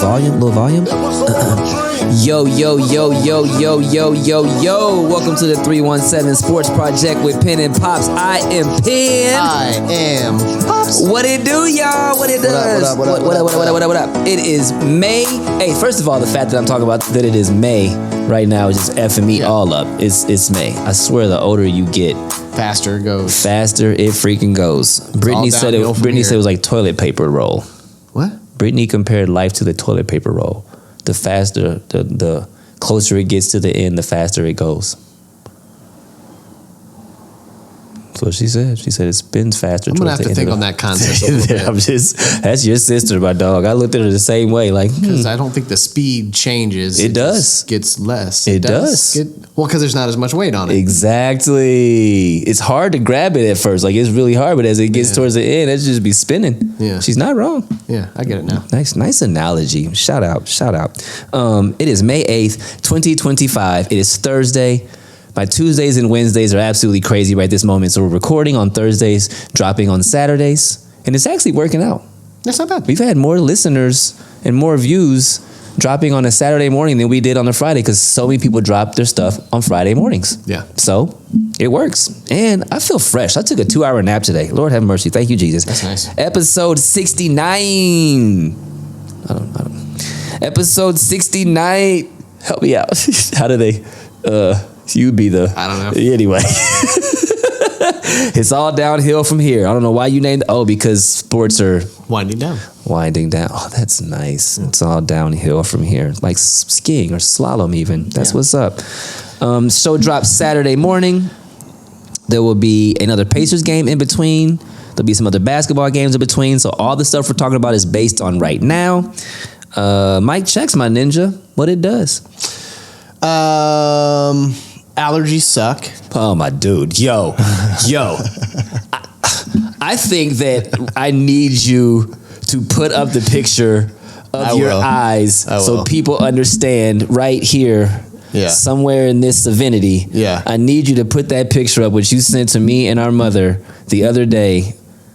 volume. Yo. Welcome to the 317 Sports Project with Penn and Pops. I am Penn. I am Pops. What it do, y'all? What it does? What up? It is May. Hey, first of all, the fact that I'm talking about that it is May right now is just effing me all up. It's May. I swear, the older you get, faster it goes. Faster it freaking goes. Brittany said it was like toilet paper roll. What? Brittany compared life to the toilet paper roll. The faster, the closer it gets to the end, the faster it goes. That's what she said. She said it spins faster. I'm gonna have to think on that concept a little bit. That's your sister, my dog. I looked at her the same way, like because I don't think the speed changes. It does. Gets less. It does. Well, because there's not as much weight on it. Exactly. It's hard to grab it at first. Like it's really hard, but as it gets towards the end, it's just be spinning. Yeah. She's not wrong. Yeah, I get it now. Nice analogy. Shout out. It is May 8th, 2025. It is Thursday. My Tuesdays and Wednesdays are absolutely crazy right this moment. So we're recording on Thursdays, dropping on Saturdays, and it's actually working out. That's not bad. We've had more listeners and more views dropping on a Saturday morning than we did on a Friday because so many people drop their stuff on Friday mornings. Yeah. So it works. And I feel fresh. I took a 2-hour nap today. Lord have mercy. Thank you, Jesus. That's nice. Episode 69. Episode 69. Help me out. How do they... you'd be the... I don't know. Anyway. It's all downhill from here. I don't know why you named... Oh, because sports are... Winding down. Oh, that's nice. It's all downhill from here. Like skiing or slalom even. That's what's up. Show drops Saturday morning. There will be another Pacers game in between. There'll be some other basketball games in between. So all the stuff we're talking about is based on right now. Mike checks my ninja. What it does. Allergies suck. Oh, my dude. Yo. I think that I need you to put up the picture of your eyes so people understand right here, somewhere in this divinity. Yeah. I need you to put that picture up, which you sent to me and our mother the other day.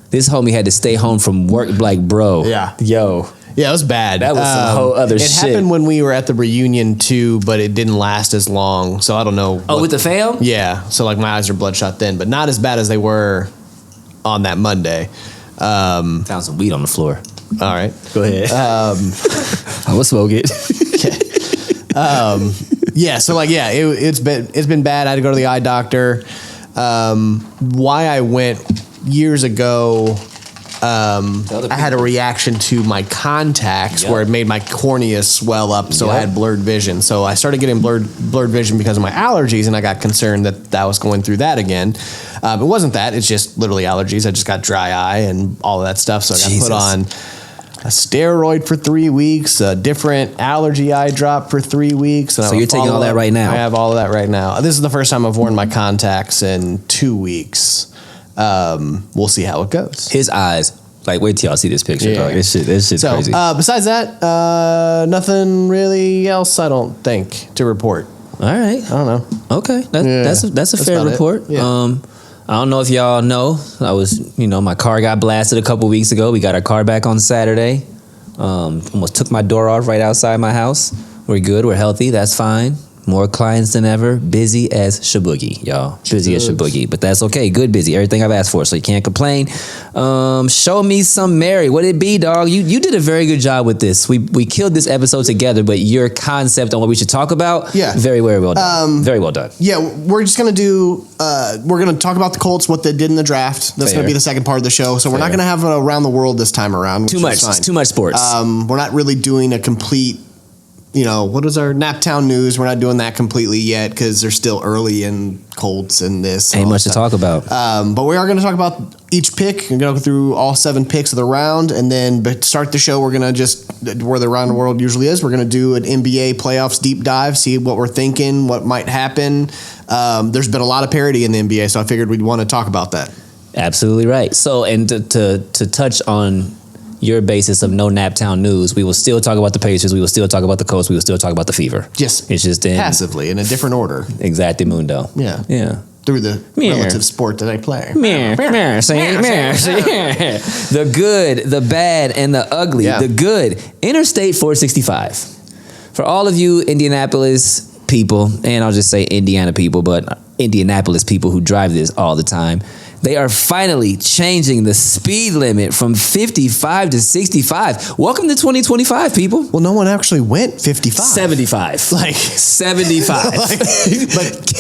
This homie had to stay home from work, like, bro. Yeah. Yo. Yeah, it was bad. That was some whole other shit. It happened when we were at the reunion too, but it didn't last as long. So I don't know. With the fam? Yeah. So like my eyes are bloodshot then, but not as bad as they were on that Monday. Found some weed on the floor. All right. Go ahead. I will smoke it. It's been bad. I had to go to the eye doctor. Why I went years ago, I had a reaction to my contacts where it made my cornea swell up, so I had blurred vision. So I started getting blurred vision because of my allergies, and I got concerned that I was going through that again. It wasn't that. It's just literally allergies. I just got dry eye and all of that stuff, so I got put on a steroid for 3 weeks, a different allergy eye drop for 3 weeks. And so you're taking all that right now? I have all of that right now. This is the first time I've worn my contacts in 2 weeks. We'll see how it goes. His eyes, like, wait till y'all see this picture, dog. This shit's crazy. Besides that, nothing really else, I don't think, to report. All right. I don't know. Okay. That's a fair report. Yeah. I don't know if y'all know, my car got blasted a couple weeks ago. We got our car back on Saturday. Almost took my door off right outside my house. We're good. We're healthy. That's fine. More clients than ever. Busy as shaboogie, y'all. Busy as shaboogie. But that's okay. Good busy. Everything I've asked for, so you can't complain. Show me some Mary. What it be, dog? You did a very good job with this. We killed this episode together, but your concept on what we should talk about, very, very well done. Very well done. Yeah, we're just going to do, we're going to talk about the Colts, what they did in the draft. That's going to be the second part of the show. So we're not going to have it around the world this time around. Too much sports. We're not really doing a complete... what is our Naptown news? We're not doing that completely yet because they're still early in Colts and this. Ain't much to talk about. But we are going to talk about each pick. We're going to go through all 7 picks of the round. And then to start the show, we're going to just, where the round the world usually is, we're going to do an NBA playoffs deep dive, see what we're thinking, what might happen. There's been a lot of parity in the NBA, so I figured we'd want to talk about that. Absolutely right. So, and to touch on your basis of no Naptown news, we will still talk about the Pacers, we will still talk about the Colts, we will still talk about the Fever. Yes. It's just passively in a different order. Exactly, Mundo. Yeah. through the relative sport that I play. The good, the bad, and the ugly. Yeah. The good. Interstate 465. For all of you Indianapolis people, and I'll just say Indiana people, but Indianapolis people who drive this all the time, they are finally changing the speed limit from 55 to 65. Welcome to 2025, people. Well, no one actually went 55. 75. Like 75.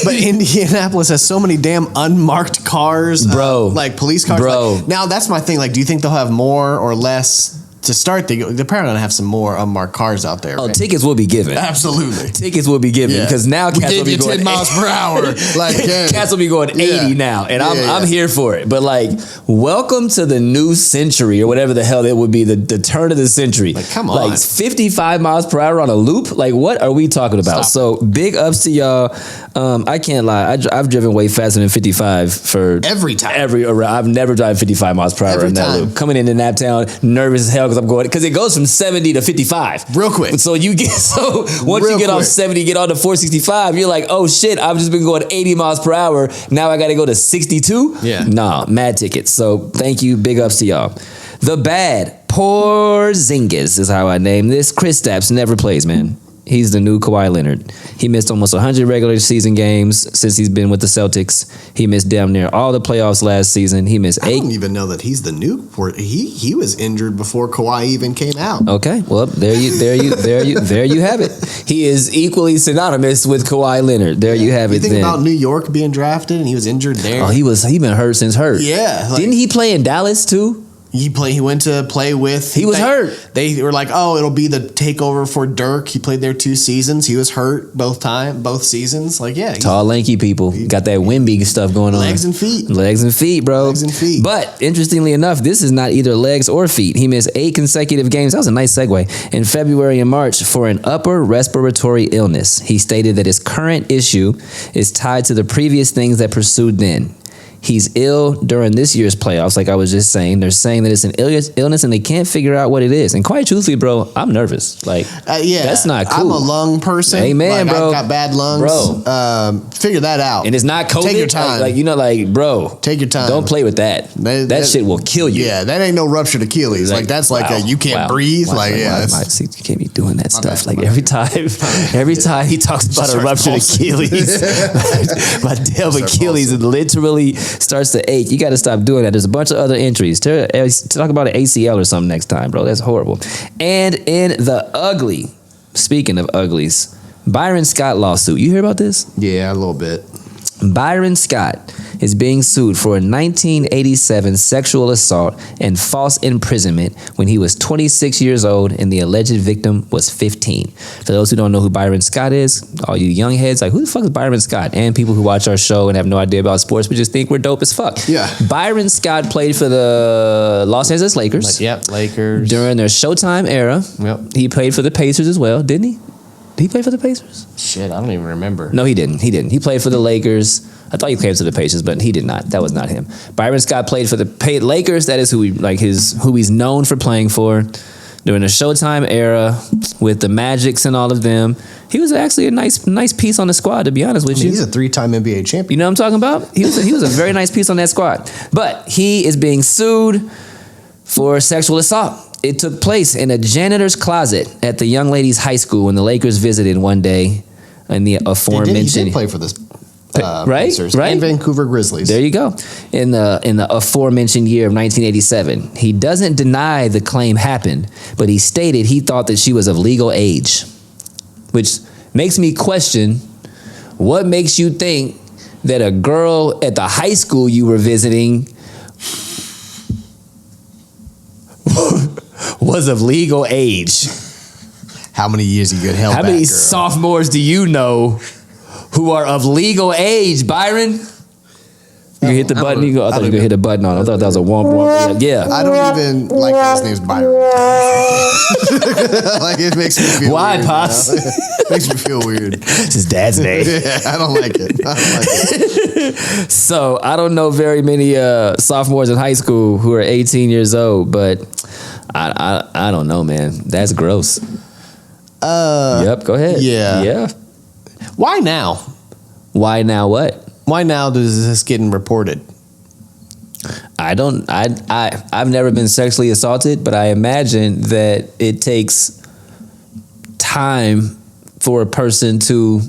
But Indianapolis has so many damn unmarked cars. Bro. Like police cars. Bro. Like, now, that's my thing. Like, do you think they'll have more or less? To start, they're probably going to have some more unmarked cars out there. Oh, right? Tickets will be given. Absolutely. Tickets will be given because now cats will be going 10 miles per hour. Like, cats will be going 80 now, and I'm here for it. But like, welcome to the new century or whatever the hell it would be, the turn of the century. Like, come on. Like 55 miles per hour on a loop. Like, what are we talking about? So big ups to y'all. I can't lie. I've driven way faster than 55 for every time. I've never driven 55 miles per hour in that loop. Coming into Naptown, nervous as hell because it goes from 70 to 55 real quick. So once you get off 70, get on to 465, you're like, oh shit, I've just been going 80 miles per hour. Now I got to go to 62. Yeah. Nah, mad tickets. So thank you. Big ups to y'all. The bad Porzingis is how I name this. Kristaps never plays, man. He's the new Kawhi Leonard. He missed almost 100 regular season games since he's been with the Celtics. He missed damn near all the playoffs last season. He missed 8. I don't even know that he's the new. He was injured before Kawhi even came out. Okay, well there you have it. He is equally synonymous with Kawhi Leonard. There you have it. You think about New York being drafted and he was injured there. Oh, he been hurt since hurt. Yeah, didn't he play in Dallas too? He went to play with. He was hurt. They were like, oh, it'll be the takeover for Dirk. He played there 2 seasons. He was hurt both seasons. Like, yeah, tall, lanky people got that Wimby stuff going on. Legs and feet, bro. Legs and feet. But interestingly enough, this is not either legs or feet. He missed 8 consecutive games. That was a nice segue. In February and March for an upper respiratory illness. He stated that his current issue is tied to the previous things that pursued then. He's ill during this year's playoffs, like I was just saying. They're saying that it's an illness and they can't figure out what it is. And quite truthfully, bro, I'm nervous. Like, that's not cool. I'm a lung person. Amen, like, bro. I've got bad lungs. Bro. Figure that out. And it's not COVID. Take your time. Bro. Take your time. Don't play with that. That shit will kill you. Yeah, that ain't no ruptured Achilles. Like that's like you can't breathe. See, you can't be doing that stuff. Like every time he talks about a ruptured Achilles, my damn Achilles literally starts to ache. You got to stop doing that. There's a bunch of other injuries. Talk about an ACL or something next time, bro. That's horrible. And in the ugly, speaking of uglies, Byron Scott lawsuit. You hear about this? Yeah, a little bit. Byron Scott is being sued for a 1987 sexual assault and false imprisonment when he was 26 years old and the alleged victim was 15. For those who don't know who Byron Scott is, all you young heads, like, who the fuck is Byron Scott? And people who watch our show and have no idea about sports, but just think we're dope as fuck. Yeah. Byron Scott played for the Los Angeles Lakers. Lakers. During their Showtime era. Yep. He played for the Pacers as well, didn't he? Did he play for the Pacers? Shit, I don't even remember. No, he didn't. He played for the Lakers. I thought he played for the Pacers, but he did not. That was not him. Byron Scott played for the Lakers. That is who he's known for playing for. During the Showtime era with the Magics and all of them. He was actually a nice piece on the squad, to be honest with you. He's a 3-time NBA champion. You know what I'm talking about? He was a very nice piece on that squad. But he is being sued for sexual assault. It took place in a janitor's closet at the young ladies' high school when the Lakers visited one day in the aforementioned. He did play for this, right? Pacers and Vancouver Grizzlies. There you go. In the aforementioned year of 1987, he doesn't deny the claim happened, but he stated he thought that she was of legal age, which makes me question what makes you think that a girl at the high school you were visiting was of legal age. How many years you get held back? How many girl? sophomores do you know who are of legal age, Byron? You hit the button. I thought you were gonna hit a button on. I thought that was a womp. Yeah. I don't even like that his name's Byron. Like it makes me feel. Why, weird, Pops? It makes me feel weird. It's his dad's name. Yeah, I don't like it. So I don't know very many sophomores in high school who are 18 years old, but I don't know, man. That's gross. Yep. Go ahead. Yeah. Yeah. Why now? Why now? What? Why now does this getting reported? I've never been sexually assaulted, but I imagine that it takes time for a person to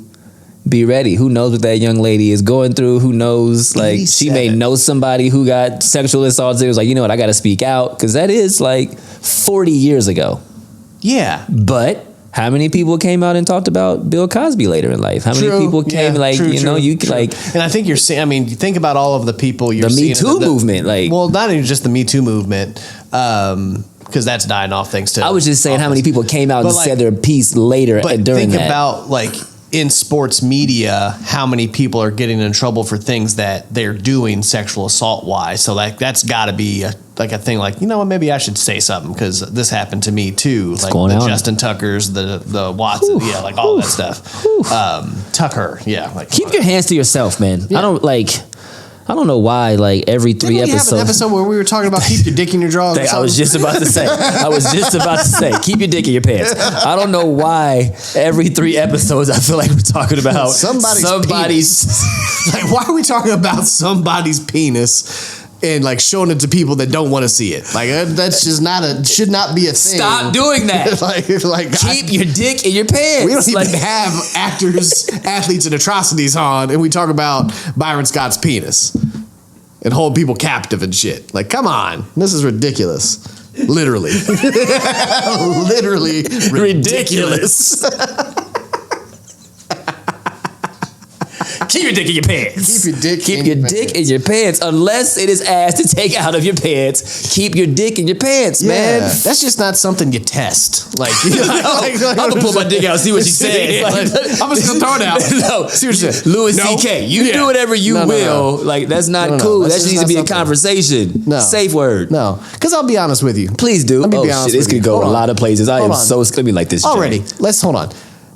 be ready. Who knows what that young lady is going through? Who knows? Like, she may know somebody who got sexual assaulted. It was like, you know what? I got to speak out, because that is like 40 years ago. Yeah. But how many people came out and talked about Bill Cosby later in life? How many people came like, true. Like, and I think you're seeing, I mean, you think about all of the people you're seeing. The Me Too movement. Like, well, not even just the Me Too movement, because that's dying off thanks to. I was just saying how many people came out and said their piece later during that. Think about, like, in sports media, how many people are getting in trouble for things that they're doing sexual assault wise. So like that's got to be a thing. Like, you know what? Maybe I should say something because this happened to me too. What's like going on? Justin Tuckers, the Watson, yeah, like all that stuff. Tucker, yeah. Like, keep your hands to yourself, man. Yeah. I don't know why, like, every 3 episodes. Have an episode where we were talking about keep your dick in your drawers. I was just about to say, keep your dick in your pants. I don't know why every 3 episodes I feel like we're talking about somebody's like, why are we talking about somebody's penis and like showing it to people that don't want to see it? Like, that's just should not be a thing. Stop doing that. like keep your dick in your pants. We don't even have actors, athletes, and atrocities on, and we talk about Byron Scott's penis and hold people captive and shit. Like, come on, this is ridiculous. Literally, literally ridiculous. Keep your dick in your pants. Keep your dick in your pants. Unless it is asked to take out of your pants, keep your dick in your pants, man. That's just not something you test. Like, I'm gonna pull my dick out, see what you say. I'm just gonna throw it out. No, see what you say. Louis C.K. You do whatever you will. Like, that's not cool. That needs to be a conversation. No. Safe word. No, because I'll be honest with you. Please do. This could go a lot of places. I am so scared. Be like this already. Let's hold on.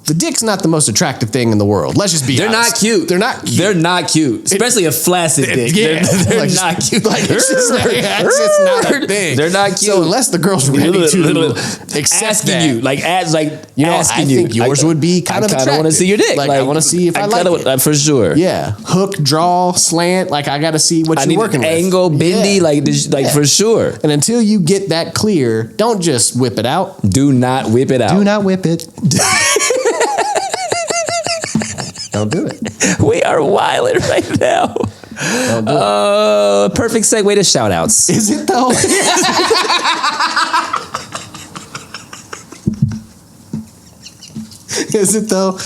The dick's not the most attractive thing in the world. Let's just be honest. They're not cute. Especially a flaccid dick. Yeah. They're not cute. Like, it's just not a thing. They're not cute. So unless the girl's ready to accept asking that, you, like, asking you. I think yours would be kind of attractive. I want to see your dick. Like, I want to see if I like it. For sure. Yeah. Hook, draw, slant. Like, I got to see what you're working with. Angle, bendy, for sure. And until you get that clear, don't just whip it out. Do not whip it out. Do not whip it. Don't do it. We are wilding right now. Don't do it. Perfect segue to shout outs. Is it though? Is it though?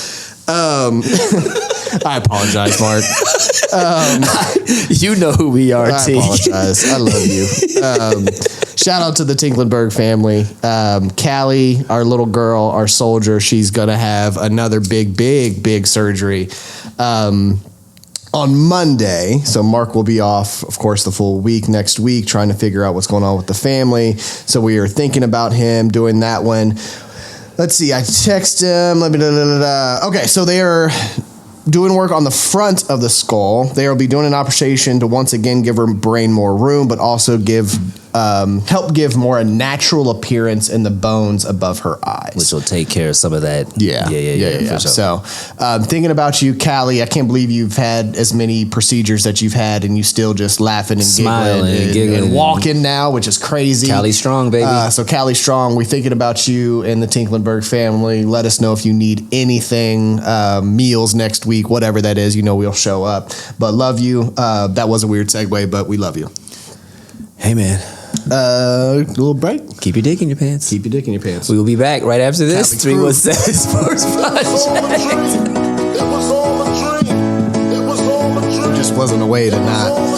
I apologize, Mark. You know who we are, T. I apologize. I love you. Shout out to the Tinklenberg family. Callie, our little girl, our soldier, she's going to have another big surgery on Monday. So Mark will be off, of course, the full week next week, trying to figure out what's going on with the family. So we are thinking about him doing that one. Let's see. I text him. Okay, so they are doing work on the front of the skull. They will be doing an operation to once again give her brain more room, but also help give more a natural appearance in the bones above her eyes, which will take care of some of that. Yeah. For sure. So, thinking about you, Callie, I can't believe you've had as many procedures that you've had, and you still just laughing and smiling giggling and walking now, which is crazy. Callie strong, baby. So Callie strong. We're thinking about you and the Tinklenberg family. Let us know if you need anything, meals next week, whatever that is. You know we'll show up. But love you. That was a weird segue, but we love you. Hey, man. Little break. Keep your dick in your pants. Keep your dick in your pants. We will be back right after this. 317 Sports Project. Just wasn't a way to not.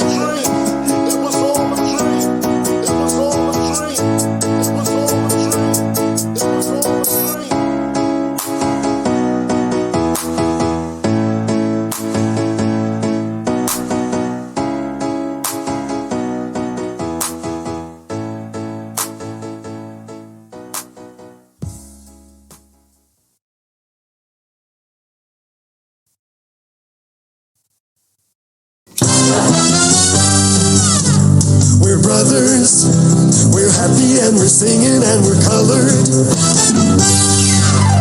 We're brothers, we're happy and we're singing and we're colored.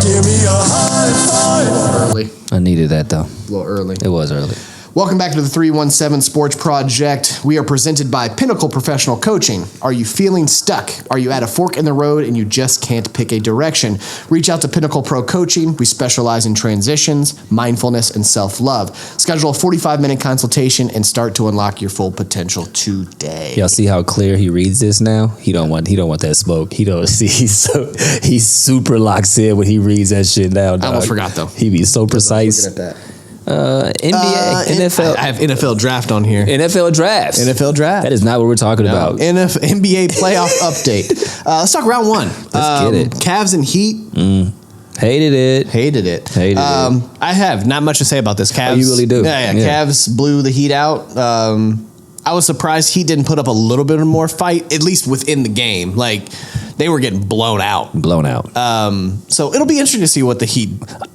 Give me a high five. Early. I needed that though. A little early. It was early. Welcome back to the 317 Sports Project. We are presented by Pinnacle Professional Coaching. Are you feeling stuck? Are you at a fork in the road and you just can't pick a direction? Reach out to Pinnacle Pro Coaching. We specialize in transitions, mindfulness, and self-love. Schedule a 45-minute consultation and start to unlock your full potential today. Y'all see how clear he reads this now? He don't want that smoke. He don't see. He's super locked in when he reads that shit now. Dog. I almost forgot though. He be so precise. Looking at that. NBA, NFL. I have NFL draft on here. NFL drafts. NFL draft. That is not what we're talking about. NBA playoff update. Let's talk round one. Let's get it. Cavs and Heat. Hated it. Hated it. I have not much to say about this. Cavs. Oh, you really do? Yeah. Cavs blew the Heat out. I was surprised Heat didn't put up a little bit more fight, at least within the game. Like, they were getting blown out. So it'll be interesting to see what the Heat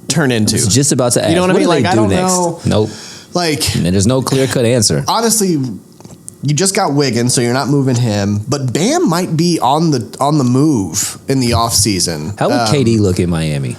turn into. It's just about to ask. You know what I mean? Like, I don't know. Nope. Like, and there's no clear-cut answer. Honestly, you just got Wiggins, so you're not moving him. But Bam might be on the move in the offseason. How would KD look in Miami?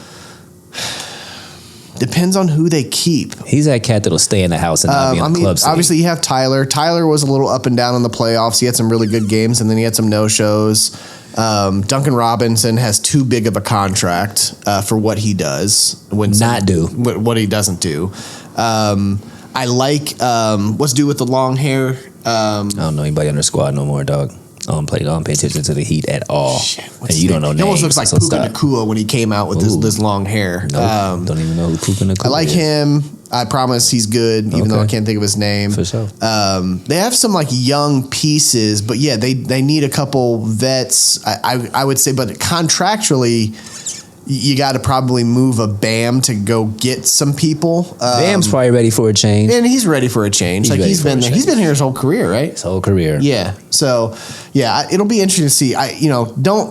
Depends on who they keep. He's that cat that'll stay in the house and not be on the club scene. Obviously, you have Tyler. Tyler was a little up and down in the playoffs. He had some really good games, and then he had some no-shows. Duncan Robinson has too big of a contract for what he does. What he doesn't do. I like what's due with the long hair. I don't know anybody on the squad no more, dog. I don't pay attention to the Heat at all. Shit, and you don't know names. He almost looks like Puka Nacua when he came out with this long hair. Nope, don't even know who Puka Nacua is. I like him. I promise he's good, even though I can't think of his name. For sure. They have some like young pieces, but yeah, they need a couple vets. I would say, but contractually, you got to probably move a Bam to go get some people. Bam's probably ready for a change, and he's ready for a change. He's been there. He's been here his whole career, right? His whole career. Yeah. So yeah, it'll be interesting to see.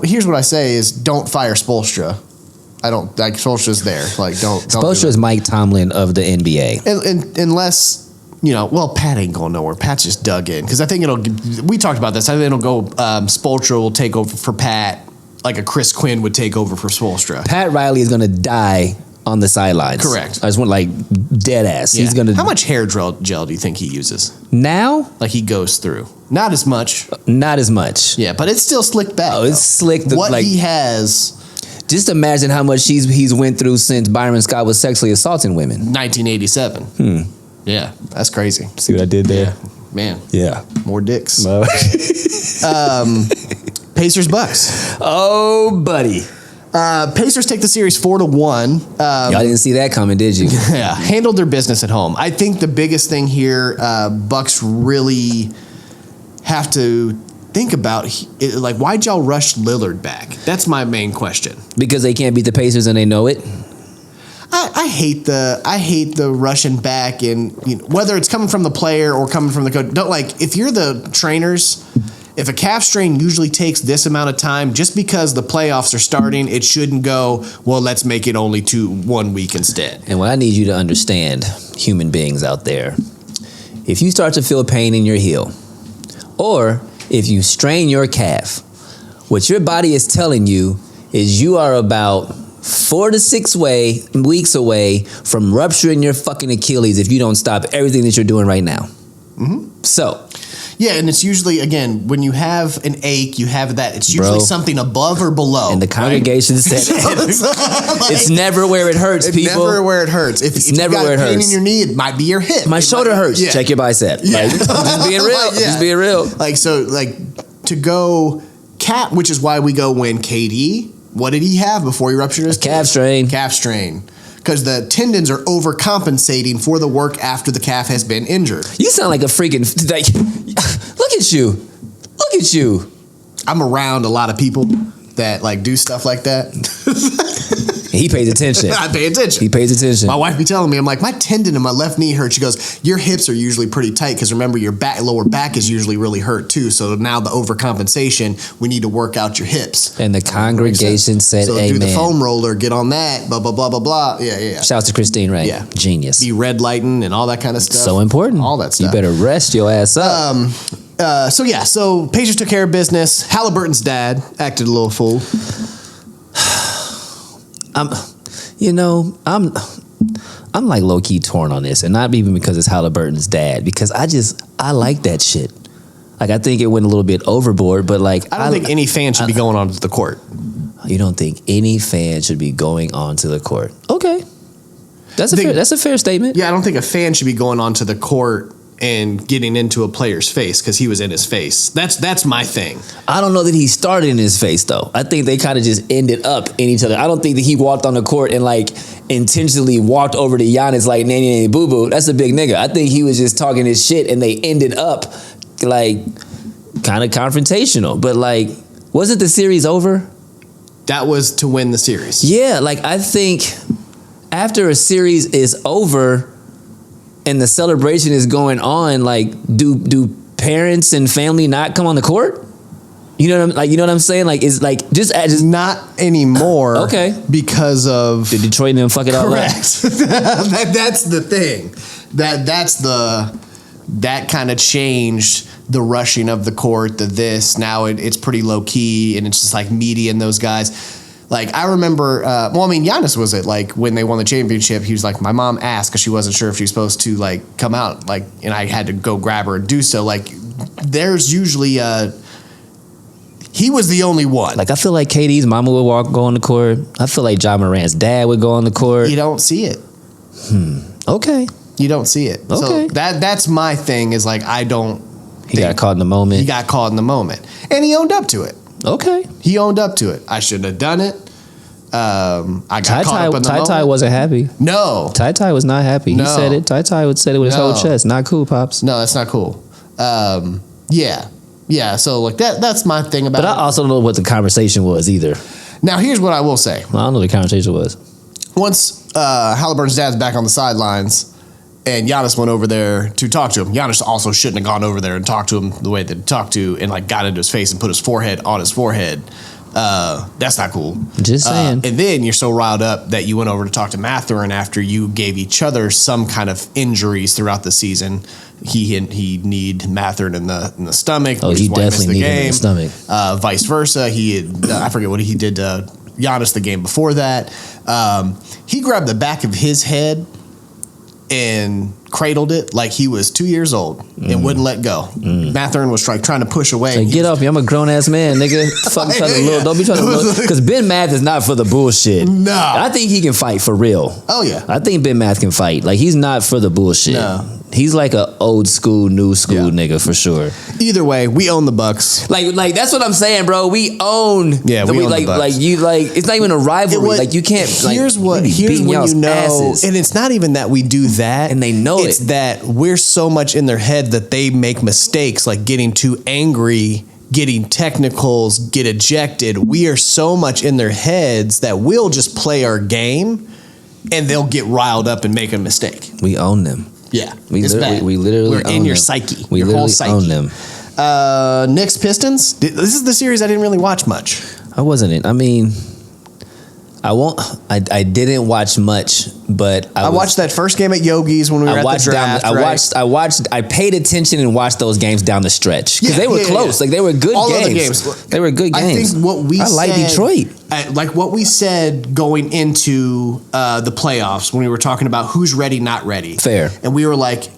Here's what I say is don't fire Spoelstra. I don't like Spoelstra's there. Like don't. Spoelstra's Mike Tomlin of the NBA. And unless. Pat ain't going nowhere. Pat's just dug in because I think we talked about this. I think it'll go. Spoelstra will take over for Pat. Like a Chris Quinn would take over for Spoelstra. Pat Riley is going to die on the sidelines. Correct. I just want dead ass. Yeah. He's going to. How much hair gel do you think he uses now? Like he goes through. Not as much. Yeah, but it's still slicked back. Oh, it's slick. He has. Just imagine how much he's went through since Byron Scott was sexually assaulting women. 1987. Yeah, that's crazy. See what I did there? Yeah. Man. Yeah. More dicks. Pacers Bucks. Oh, buddy. Pacers take the series 4-1. Y'all didn't see that coming, did you? Yeah. Handled their business at home. I think the biggest thing here, Bucks really have to think about, why'd y'all rush Lillard back? That's my main question. Because they can't beat the Pacers and they know it? I hate the rushing back, and whether it's coming from the player or coming from the coach. If you're the trainers, if a calf strain usually takes this amount of time, just because the playoffs are starting, it shouldn't go, well, let's make it only 1 week instead. And what I need you to understand, human beings out there, if you start to feel pain in your heel, or if you strain your calf, what your body is telling you is you are about 4 to 6 weeks away from rupturing your fucking Achilles if you don't stop everything that you're doing right now. Mm-hmm. So. Yeah, and it's usually, again, when you have an ache, you have that. It's usually something above or below. And the congregation said, it's never where it hurts, people. It's never where it hurts. If never you got where it pain hurts. in your knee, it might be your hip. My shoulder hurts. Yeah. Check your bicep. Yeah. Just being real. Just being real. To go which is why we go when KD, what did he have before he ruptured his calf strain? Calf strain. Because the tendons are overcompensating for the work after the calf has been injured. You sound like a freaking look at you. Look at you. I'm around a lot of people that do stuff like that. He pays attention. I pay attention. He pays attention. My wife be telling me, I'm like, my tendon in my left knee hurts. She goes, your hips are usually pretty tight because remember your lower back is usually really hurt too. So now the overcompensation, we need to work out your hips. And the congregation said, so amen. Do the foam roller, get on that, blah, blah, blah, blah, blah. Yeah. Shouts to Christine Ray. Yeah. Genius. Be red lighting and all that kind of stuff. So important. All that stuff. You better rest your ass up. So Pacers took care of business. Halliburton's dad acted a little fool. I'm like low key torn on this, and not even because it's Halliburton's dad, because I like that shit. Like, I think it went a little bit overboard, but like, I don't think any fan should be going onto the court. You don't think any fan should be going onto the court? Okay, that's a fair statement. Yeah, I don't think a fan should be going onto the court and getting into a player's face because he was in his face. That's my thing. I don't know that he started in his face though. I think they kind of just ended up in each other. I don't think that he walked on the court and like intentionally walked over to Giannis like nanny nanny boo boo. That's a big nigga. I think he was just talking his shit and they ended up like kind of confrontational. But like, wasn't the series over? That was to win the series. Yeah, like I think after a series is over and the celebration is going on, like do parents and family not come on the court? You know what I'm saying? Like, it's like just not anymore. Okay, because of the Detroit and them fuck it all up. Correct. That's the thing. That kind of changed the rushing of the court. Now it's pretty low key and it's just like media and those guys. Like, I remember, Giannis was it, like, when they won the championship, he was like, my mom asked because she wasn't sure if she was supposed to, like, come out, like, and I had to go grab her and do so. Like, there's usually, he was the only one. Like, I feel like KD's mama would go on the court. I feel like Ja Morant's dad would go on the court. You don't see it. Okay. You don't see it. Okay. So that's my thing is, like, I don't He got caught in the moment. He got caught in the moment. And he owned up to it. Okay. He owned up to it. I shouldn't have done it. I got caught up in the moment. Ty wasn't happy. No. Ty was not happy. No. He said it. Ty said it with his whole chest. Not cool, Pops. No, that's not cool. Yeah. So like that's my thing about it. But I also don't know what the conversation was either. Now here's what I will say. I don't know what the conversation was. Once Halliburton's dad's back on the sidelines and Giannis went over there to talk to him, Giannis also shouldn't have gone over there and talked to him the way that he talked to and like got into his face and put his forehead on his forehead. That's not cool. Just saying. And then you're so riled up that you went over to talk to Mathurin after you gave each other some kind of injuries throughout the season. He need Mathurin in the stomach. Oh, he definitely needed him in the stomach. Vice versa. I forget what he did to Giannis the game before that. He grabbed the back of his head and cradled it like he was 2 years old and wouldn't let go. Mathurin was trying to push away. Like, get off me! I'm a grown ass man, nigga. Fuck, don't be trying to because Ben Math is not for the bullshit. No, I think he can fight for real. Oh yeah, I think Ben Math can fight. Like, he's not for the bullshit. No. He's like a old school, new school nigga for sure. Either way, we own the Bucks. Like that's what I'm saying, bro. We own. Yeah, we own like the Bucks. like you like. It's not even a rivalry. Like, you can't. Here's when you know, asses. And it's not even that we do that, and they know it's that we're so much in their head that they make mistakes, like getting too angry, getting technicals, get ejected. We are so much in their heads that we'll just play our game, and they'll get riled up and make a mistake. We own them. Yeah, we literally we're own in your them. psyche. We your literally whole psyche. own them. Knicks Pistons. This is the series I didn't really watch much. I wasn't in. I mean, I didn't watch much, but I watched that first game at Yogi's when we were at the draft. I paid attention and watched those games down the stretch because they were close. Like, they were good All games. Of the games. They were good games. I think I like Detroit. Like what we said going into the playoffs when we were talking about who's ready, not ready. Fair. And we were like,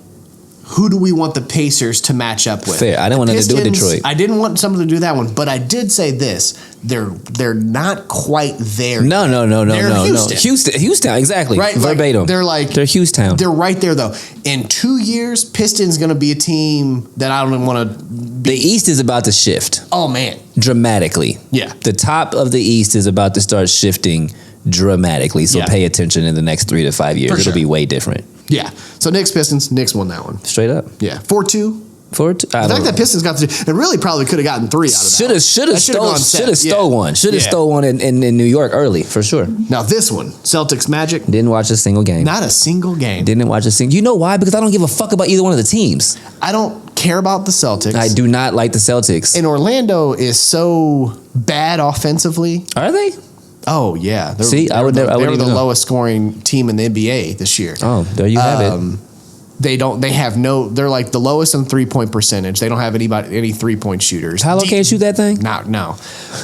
who do we want the Pacers to match up with? Fair. I didn't want nothing to do with Detroit. I didn't want something to do that one, but I did say this: they're not quite there. No. They're Houston. Houston, exactly. Right, verbatim. Like, they're Houston. They're right there though. In 2 years, Pistons going to be a team that I don't even want to. The East is about to shift. Oh man, dramatically. Yeah, the top of the East is about to start shifting dramatically. So pay attention in the next 3 to 5 years. It'll be way different. Yeah. So Knicks Pistons. Knicks won that one straight up. Yeah, 4-2. 4-2. The fact that Pistons got it really probably could have gotten 3 out of that. Should have stole one. Should have stole one in New York early for sure. Now this one, Celtics Magic. Didn't watch a single game. Not a single game. Didn't watch a single. You know why? Because I don't give a fuck about either one of the teams. I don't care about the Celtics. I do not like the Celtics. And Orlando is so bad offensively. Are they? Oh yeah. See, I would never. They were the lowest scoring team in the NBA this year. Oh, there you have it. They're like the lowest in 3-point percentage. They don't have any 3-point shooters. Paolo can't shoot that thing? No.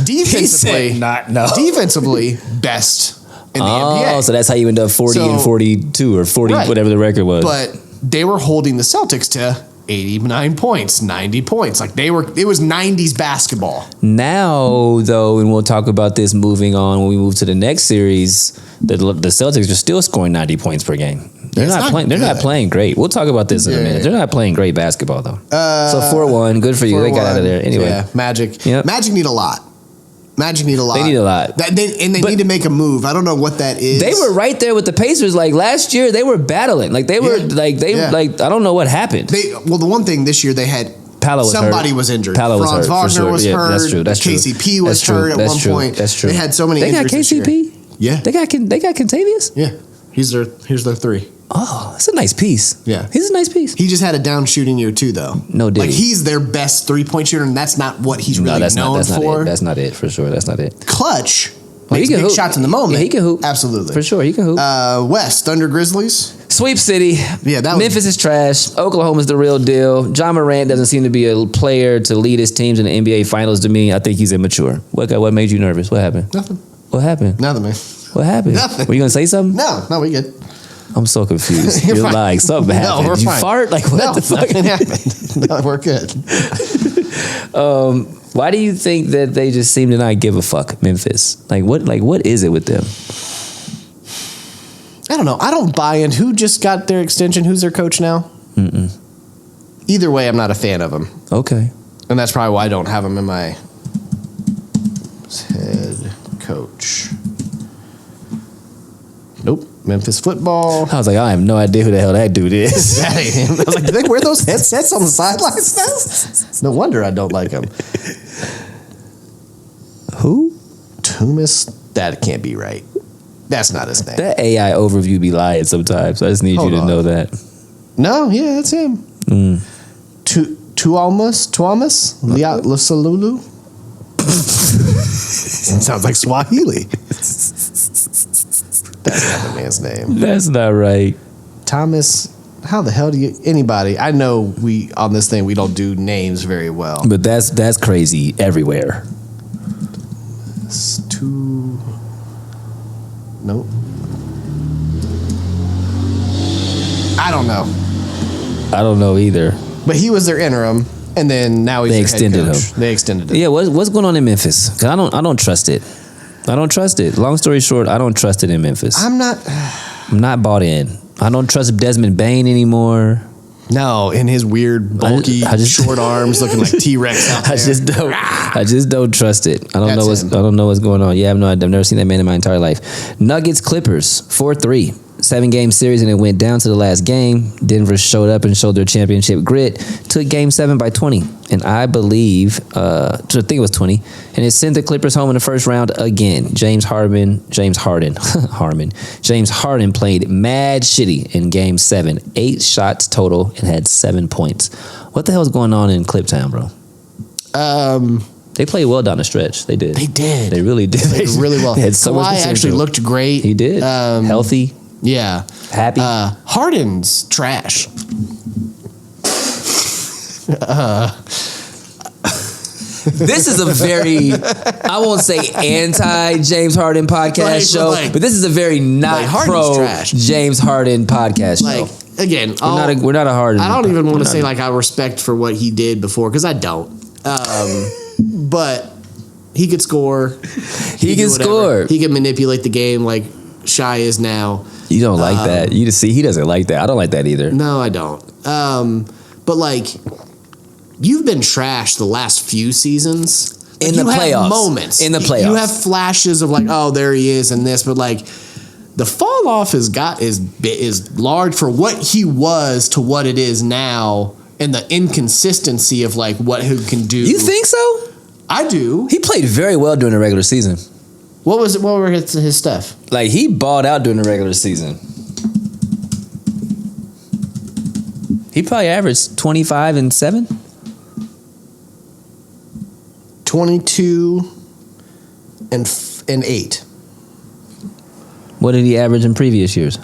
Defensively, no. Defensively, best in the NBA. So that's how you end up 40 and 42 or 40, whatever the record was. But they were holding the Celtics to 89 points, 90 points. Like it was 90s basketball. Now, though, and we'll talk about this moving on when we move to the next series, the Celtics are still scoring 90 points per game. They're not playing great. We'll talk about this in a minute. They're not playing great basketball, though. So 4-1, good for you. They got out of there. Anyway. Yeah, Magic. Yep. Magic need a lot. They need a lot. They need to make a move. I don't know what that is. They were right there with the Pacers. Like last year, they were battling. Like they were I don't know what happened. The one thing this year they had somebody was injured. Franz Wagner was hurt. That's true. KCP was hurt at one point. That's true. They had so many injuries. They got KCP. Yeah. They got Kentavious. Yeah. Here's their 3. Oh, that's a nice piece. Yeah. He's a nice piece. He just had a down shooting year too, though. No, did Like he's their best 3-point shooter, and that's not what he's really known for. That's not it for sure. That's not it. Clutch. He can big hoop. Shots in the moment. Yeah, he can hoop. Absolutely. For sure, he can hoop. West, Thunder Grizzlies. Sweep City. Yeah, Memphis is trash. Oklahoma's the real deal. John Morant doesn't seem to be a player to lead his teams in the NBA Finals to me. I think he's immature. What made you nervous? What happened? Nothing. What happened? Nothing, man. What happened? Nothing. Were you going to say something? No, we good. I'm so confused. You're lying. Something happened. No, we're Did you fine. fart? Like, what the fuck? Nothing happened. No, we're good. Why do you think that they just seem to not give a fuck, Memphis? What is it with them? I don't know. I don't buy in. Who just got their extension? Who's their coach now? Mm-mm. Either way, I'm not a fan of him. Okay. And that's probably why I don't have him in my head coach. Nope. Memphis football. I was like, I have no idea who the hell that dude is. That ain't him. I was like, do they wear those headsets on the sidelines now? No wonder I don't like him. Who? Tumis? That can't be right. That's not his name. That AI overview be lying sometimes. I just need you to know that. No, yeah, that's him. Tuamas? Lisalulu? Sounds like Swahili. That's not the man's name. That's not right. Thomas, how the hell do you... Anybody. I know on this thing, we don't do names very well. But that's crazy everywhere. Nope. I don't know. I don't know either. But he was their interim, and then now he's They their extended head coach. him. They extended him. Yeah, what's going on in Memphis? 'Cause I don't trust it. I don't trust it. Long story short, I don't trust it in Memphis. I'm not bought in. I don't trust Desmond Bain anymore. No, in his weird, bulky, short arms, looking like T-Rex out there. I just don't trust it. I don't know what's going on. Yeah, I've never seen that man in my entire life. Nuggets Clippers 4-3. 7-game series, and it went down to the last game. Denver showed up and showed their championship grit. Took Game 7 by 20, and I believe, I think it was 20, and it sent the Clippers home in the first round again. James Harden played mad shitty in Game 7. 8 shots total and had 7 points. What the hell is going on in Cliptown, bro? They played well down the stretch. They did. They did. They really did. They played really well. They had so much potential. actually looked great. He did. Healthy. Yeah. Happy. Harden's trash. This is a very, I won't say anti-James Harden podcast show, but this is a very not pro James Harden podcast show. Again, we're not a Harden. I don't even want to say I respect for what he did before, because I don't. But he could score. He can score. He can manipulate the game like Shy is now. You don't like that. You just see he doesn't like that. I don't like that either. No, I don't. But you've been trashed the last few seasons. In the playoffs. Have moments. In the playoffs. You have flashes of oh, there he is and this, but the fall off is large for what he was to what it is now, and the inconsistency of what he can do. You think so? I do. He played very well during the regular season. What were his stuff? He balled out during the regular season. He probably averaged 25 and 7. 22 and 8. What did he average in previous years?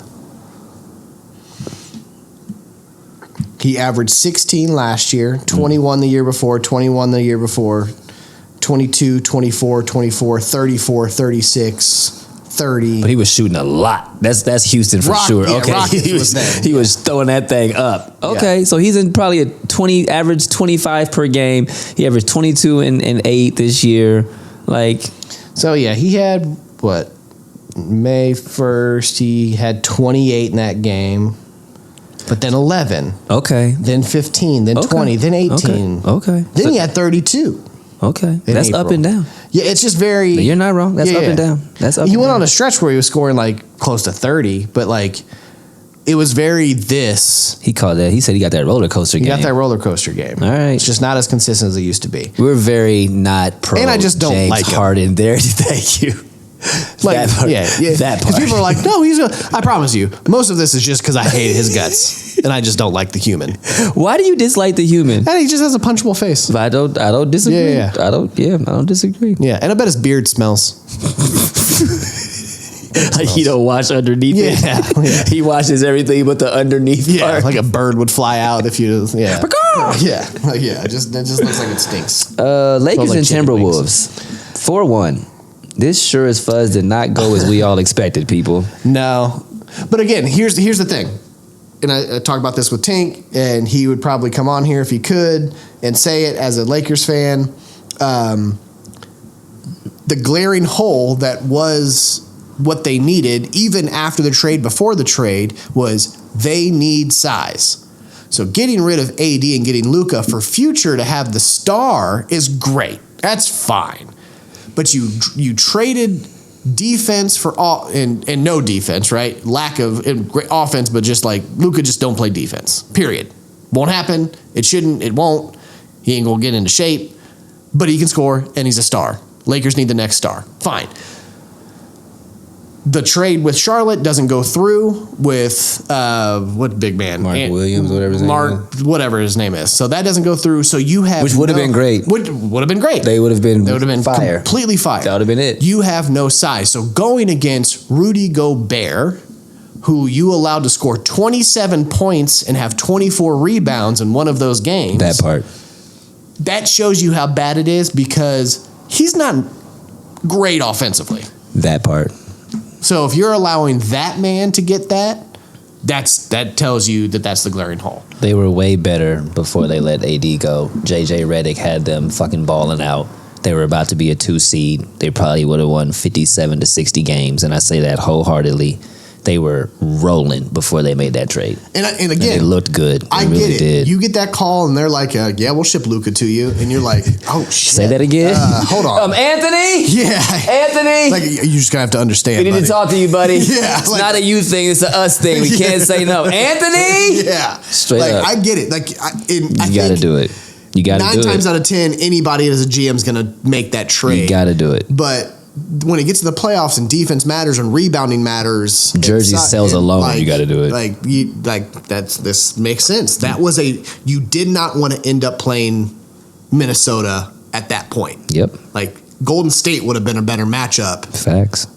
He averaged 16 last year, 21 the year before, 21 the year before, 22, 24, 24, 34, 36, 30. But he was shooting a lot. That's Houston for sure. Yeah, Okay, Rockets he was throwing that thing up. Okay, so he's in probably a average 25 per game. He averaged 22 and 8 this year. Like, so yeah, he had what? May 1st, he had 28 in that game. But then 11. Okay. Then 15. Then 20. Then 18. Okay. Then he had 32. Okay. That's April. up and down. Yeah, it's just very... You're not wrong. That's up and down. That's up. He and went down. on a stretch where he was scoring like close to 30, but like it was very this. He called that. He said he got that roller coaster game. He got that roller coaster game. All right. It's just not as consistent as it used to be. We're very not pro. And I just don't James like him. Harden there. Thank you. Like, that part. yeah. That Because part. people are like, no, he's. I promise you, most of this is just because I hate his guts and I just don't like the human. Why do you dislike the human? And he just has a punchable face. I don't disagree. Yeah. I don't disagree. Yeah, and I bet his beard smells. He don't wash underneath it. Yeah. He washes everything but the underneath part. Like a bird would fly out if you. Yeah, yeah. It just looks like it stinks. Lakers like and chicken Timberwolves, 4-1. This sure as fuzz did not go as we all expected, people. No, but again, here's the thing, and I talked about this with Tink, and he would probably come on here if he could and say it as a Lakers fan. The glaring hole that was what they needed, even after the trade, before the trade, was they need size. So getting rid of AD and getting Luka for future to have the star is great. That's fine. But you traded defense for all and no defense, right? Lack of great offense, but just like Luka just don't play defense. Period. Won't happen. It shouldn't. It won't. He ain't gonna get into shape, but he can score and he's a star. Lakers need the next star. Fine. The trade with Charlotte doesn't go through with what big man? Mark Williams, whatever his name is. Whatever his name is. So that doesn't go through. So you have Which would have been great. Would have been great. They would have been fire. Completely fire. That would have been it. You have no size. So going against Rudy Gobert, who you allowed to score 27 points and have 24 rebounds in one of those games. That part. That shows you how bad it is because he's not great offensively. That part. So if you're allowing that man to get that tells you that that's the glaring hole. They were way better before they let AD go. JJ Redick had them fucking balling out. They were about to be a 2 seed. They probably would have won 57 to 60 games, and I say that wholeheartedly. They were rolling before they made that trade. And again, it looked good. I really get it. Did. You get that call, and they're like, "Yeah, we'll ship Luka to you," and you're like, "Oh shit!" Say that again. Hold on, Anthony. Yeah, Anthony. Like you just gonna have to understand. We need to talk to you, buddy. Yeah, it's not a you thing; it's a us thing. We can't say no, Anthony. Yeah, straight like, up. I get it. Like you got to do it. You got to do it. 9 times out of 10, anybody as a GM is gonna make that trade. You got to do it. But when it gets to the playoffs and defense matters and rebounding matters, jersey sells alone. Like, you got to do it. This makes sense. That was you did not want to end up playing Minnesota at that point. Yep. Like Golden State would have been a better matchup. Facts.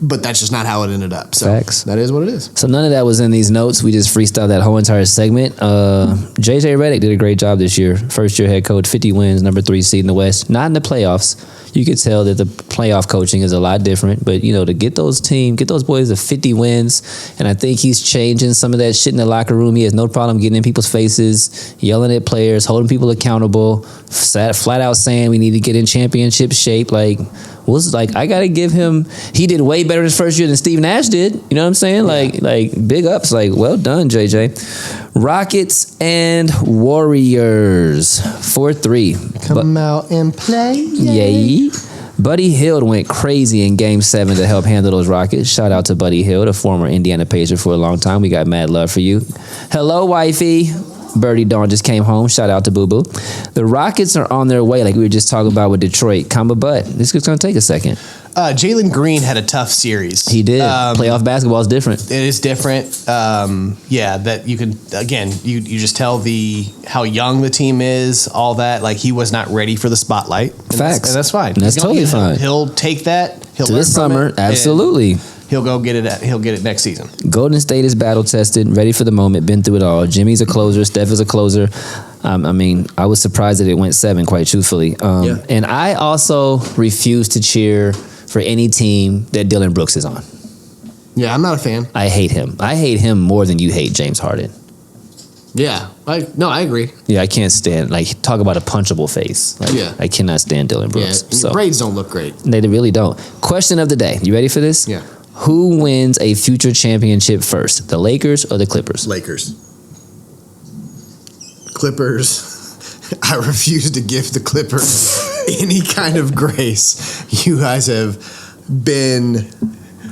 But that's just not how it ended up. So Facts. That is what it is. So none of that was in these notes. We just freestyled that whole entire segment. JJ Redick did a great job this year. First year head coach, 50 wins, number 3 seed in the West. Not in the playoffs. You could tell that the playoff coaching is a lot different. But, to get those boys to 50 wins, and I think he's changing some of that shit in the locker room. He has no problem getting in people's faces, yelling at players, holding people accountable, flat out saying we need to get in championship shape. I got to give him, he did way better his first year than Steve Nash did. You know what I'm saying? Yeah. Like big ups. Well done, JJ. Rockets and Warriors, 4-3. Come out and play. Yay. Buddy Hield went crazy in Game 7 to help handle those Rockets. Shout out to Buddy Hield, a former Indiana Pacer for a long time. We got mad love for you. Hello, wifey. Birdie Dawn just came home. Shout out to Boo Boo. The Rockets are on their way, like we were just talking about with Detroit. But this is going to take a second. Jalen Green had a tough series. He did. Playoff basketball is different. It is different. That you can, again, you just tell how young the team is, all that. Like, he was not ready for the spotlight. Facts. And that's fine. That's totally fine. He'll take that. He'll to learn this from summer, it, absolutely. He'll go get it. He'll get it next season. Golden State is battle tested, ready for the moment, been through it all. Jimmy's a closer. Steph is a closer. I was surprised that it went 7, quite truthfully. And I also refuse to cheer for any team that Dylan Brooks is on. Yeah, I'm not a fan. I hate him. I hate him more than you hate James Harden. Yeah, I agree. Yeah, I can't stand, like, talk about a punchable face. Like, Yeah. I cannot stand Dylan Brooks. Yeah, your braids don't look great. They really don't. Question of the day. You ready for this? Yeah. Who wins a future championship first, the Lakers or the Clippers? Lakers. Clippers. I refuse to give the Clippers any kind of grace. You guys have been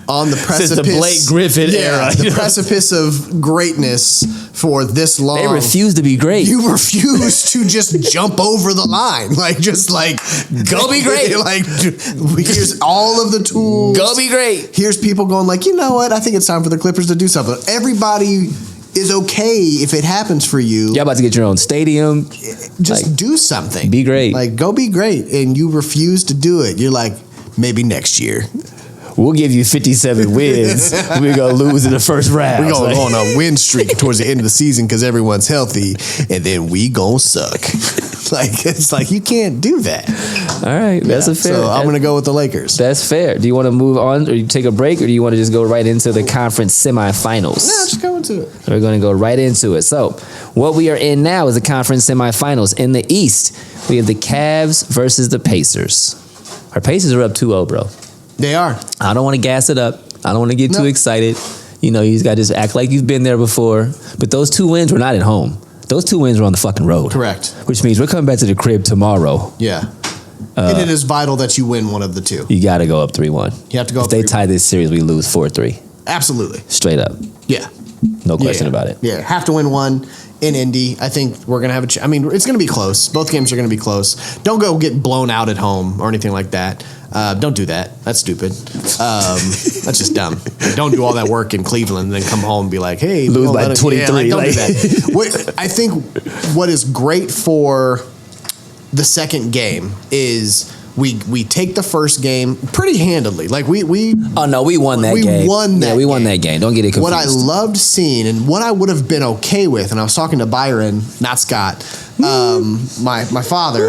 on the precipice. Since the Blake Griffin era. The precipice of greatness for this long. They refuse to be great. You refuse to just jump over the line. Like, just like, Go be great. Like, here's all of the tools. Go be great. Here's people going like, you know what? I think it's time for the Clippers to do something. Everybody is okay if it happens for you. Y'all about to get your own stadium. Just like, do something. be great. Like, go be great. And you refuse to do it. You're like, maybe next year. We'll give you 57 wins. We're going to lose in the first round. We're going to go on a win streak towards the end of the season because everyone's healthy, and then we going to suck. Like, it's like, you can't do that. All right. That's a fair. So I'm going to go with the Lakers. That's fair. Do you want to move on or you take a break, or do you want to just go right into the conference semifinals? No, just go into it. We're going to go right into it. So, what we are in now is the conference semifinals. In the East, we have the Cavs versus the Pacers. Our Pacers are up 2-0, bro. They are. I don't want to gas it up. I don't want to get too excited. You know, you just got to just act like you've been there before. But those 2 wins were not at home. Those 2 wins were on the fucking road. Correct. Which means we're coming back to the crib tomorrow. Yeah. And it is vital that you win one of the two. You got to go up 3-1. You have to go if up they 3-1. tie this series, we lose 4-3. Absolutely. Straight up. Yeah. No question about it. Yeah, have to win one in Indy. I think we're going to have a I mean, it's going to be close. Both games are going to be close. Don't go get blown out at home or anything like that. Don't do that. That's stupid. That's just dumb. Don't do all that work in Cleveland and then come home and be like, hey. Lose by 23. Yeah, don't do that. I think what is great for the second game is we take the first game pretty handily. Like we Oh no, we won that game. We won that. Yeah, we won that game. Don't get it confused. What I loved seeing and what I would have been okay with, and I was talking to Byron, not Scott, my father.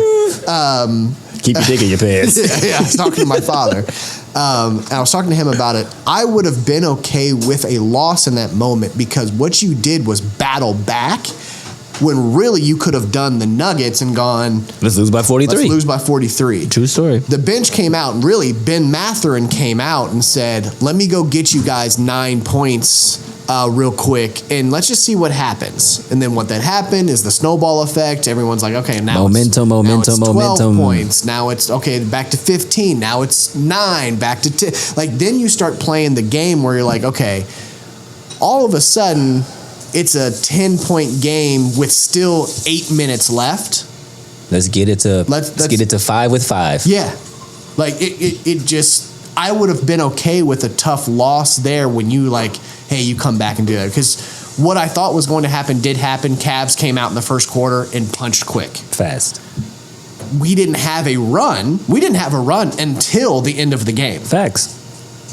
Keep your dick in your pants. Yeah, I was talking to my father. And I was talking to him about it. I would have been okay with a loss in that moment because what you did was battle back when really you could have done the Nuggets and gone, Let's lose by 43. let's lose by 43. True story. The bench came out, and really, Ben Mathurin came out and said, let me go get you guys 9 points real quick, and let's just see what happens. And then what that happened is the snowball effect. Everyone's like, okay, now it's 12 points. Now it's, okay, back to 15. Now it's 9, back to 10. Like, then you start playing the game where you're like, okay, all of a sudden, it's a 10-point game with still 8 minutes left. Let's get it to let's get it to 5 with 5. Yeah, like it just. I would have been okay with a tough loss there when you like, hey, you come back and do that because what I thought was going to happen did happen. Cavs came out in the first quarter and punched quick, fast. We didn't have a run. We didn't have a run until the end of the game. Facts.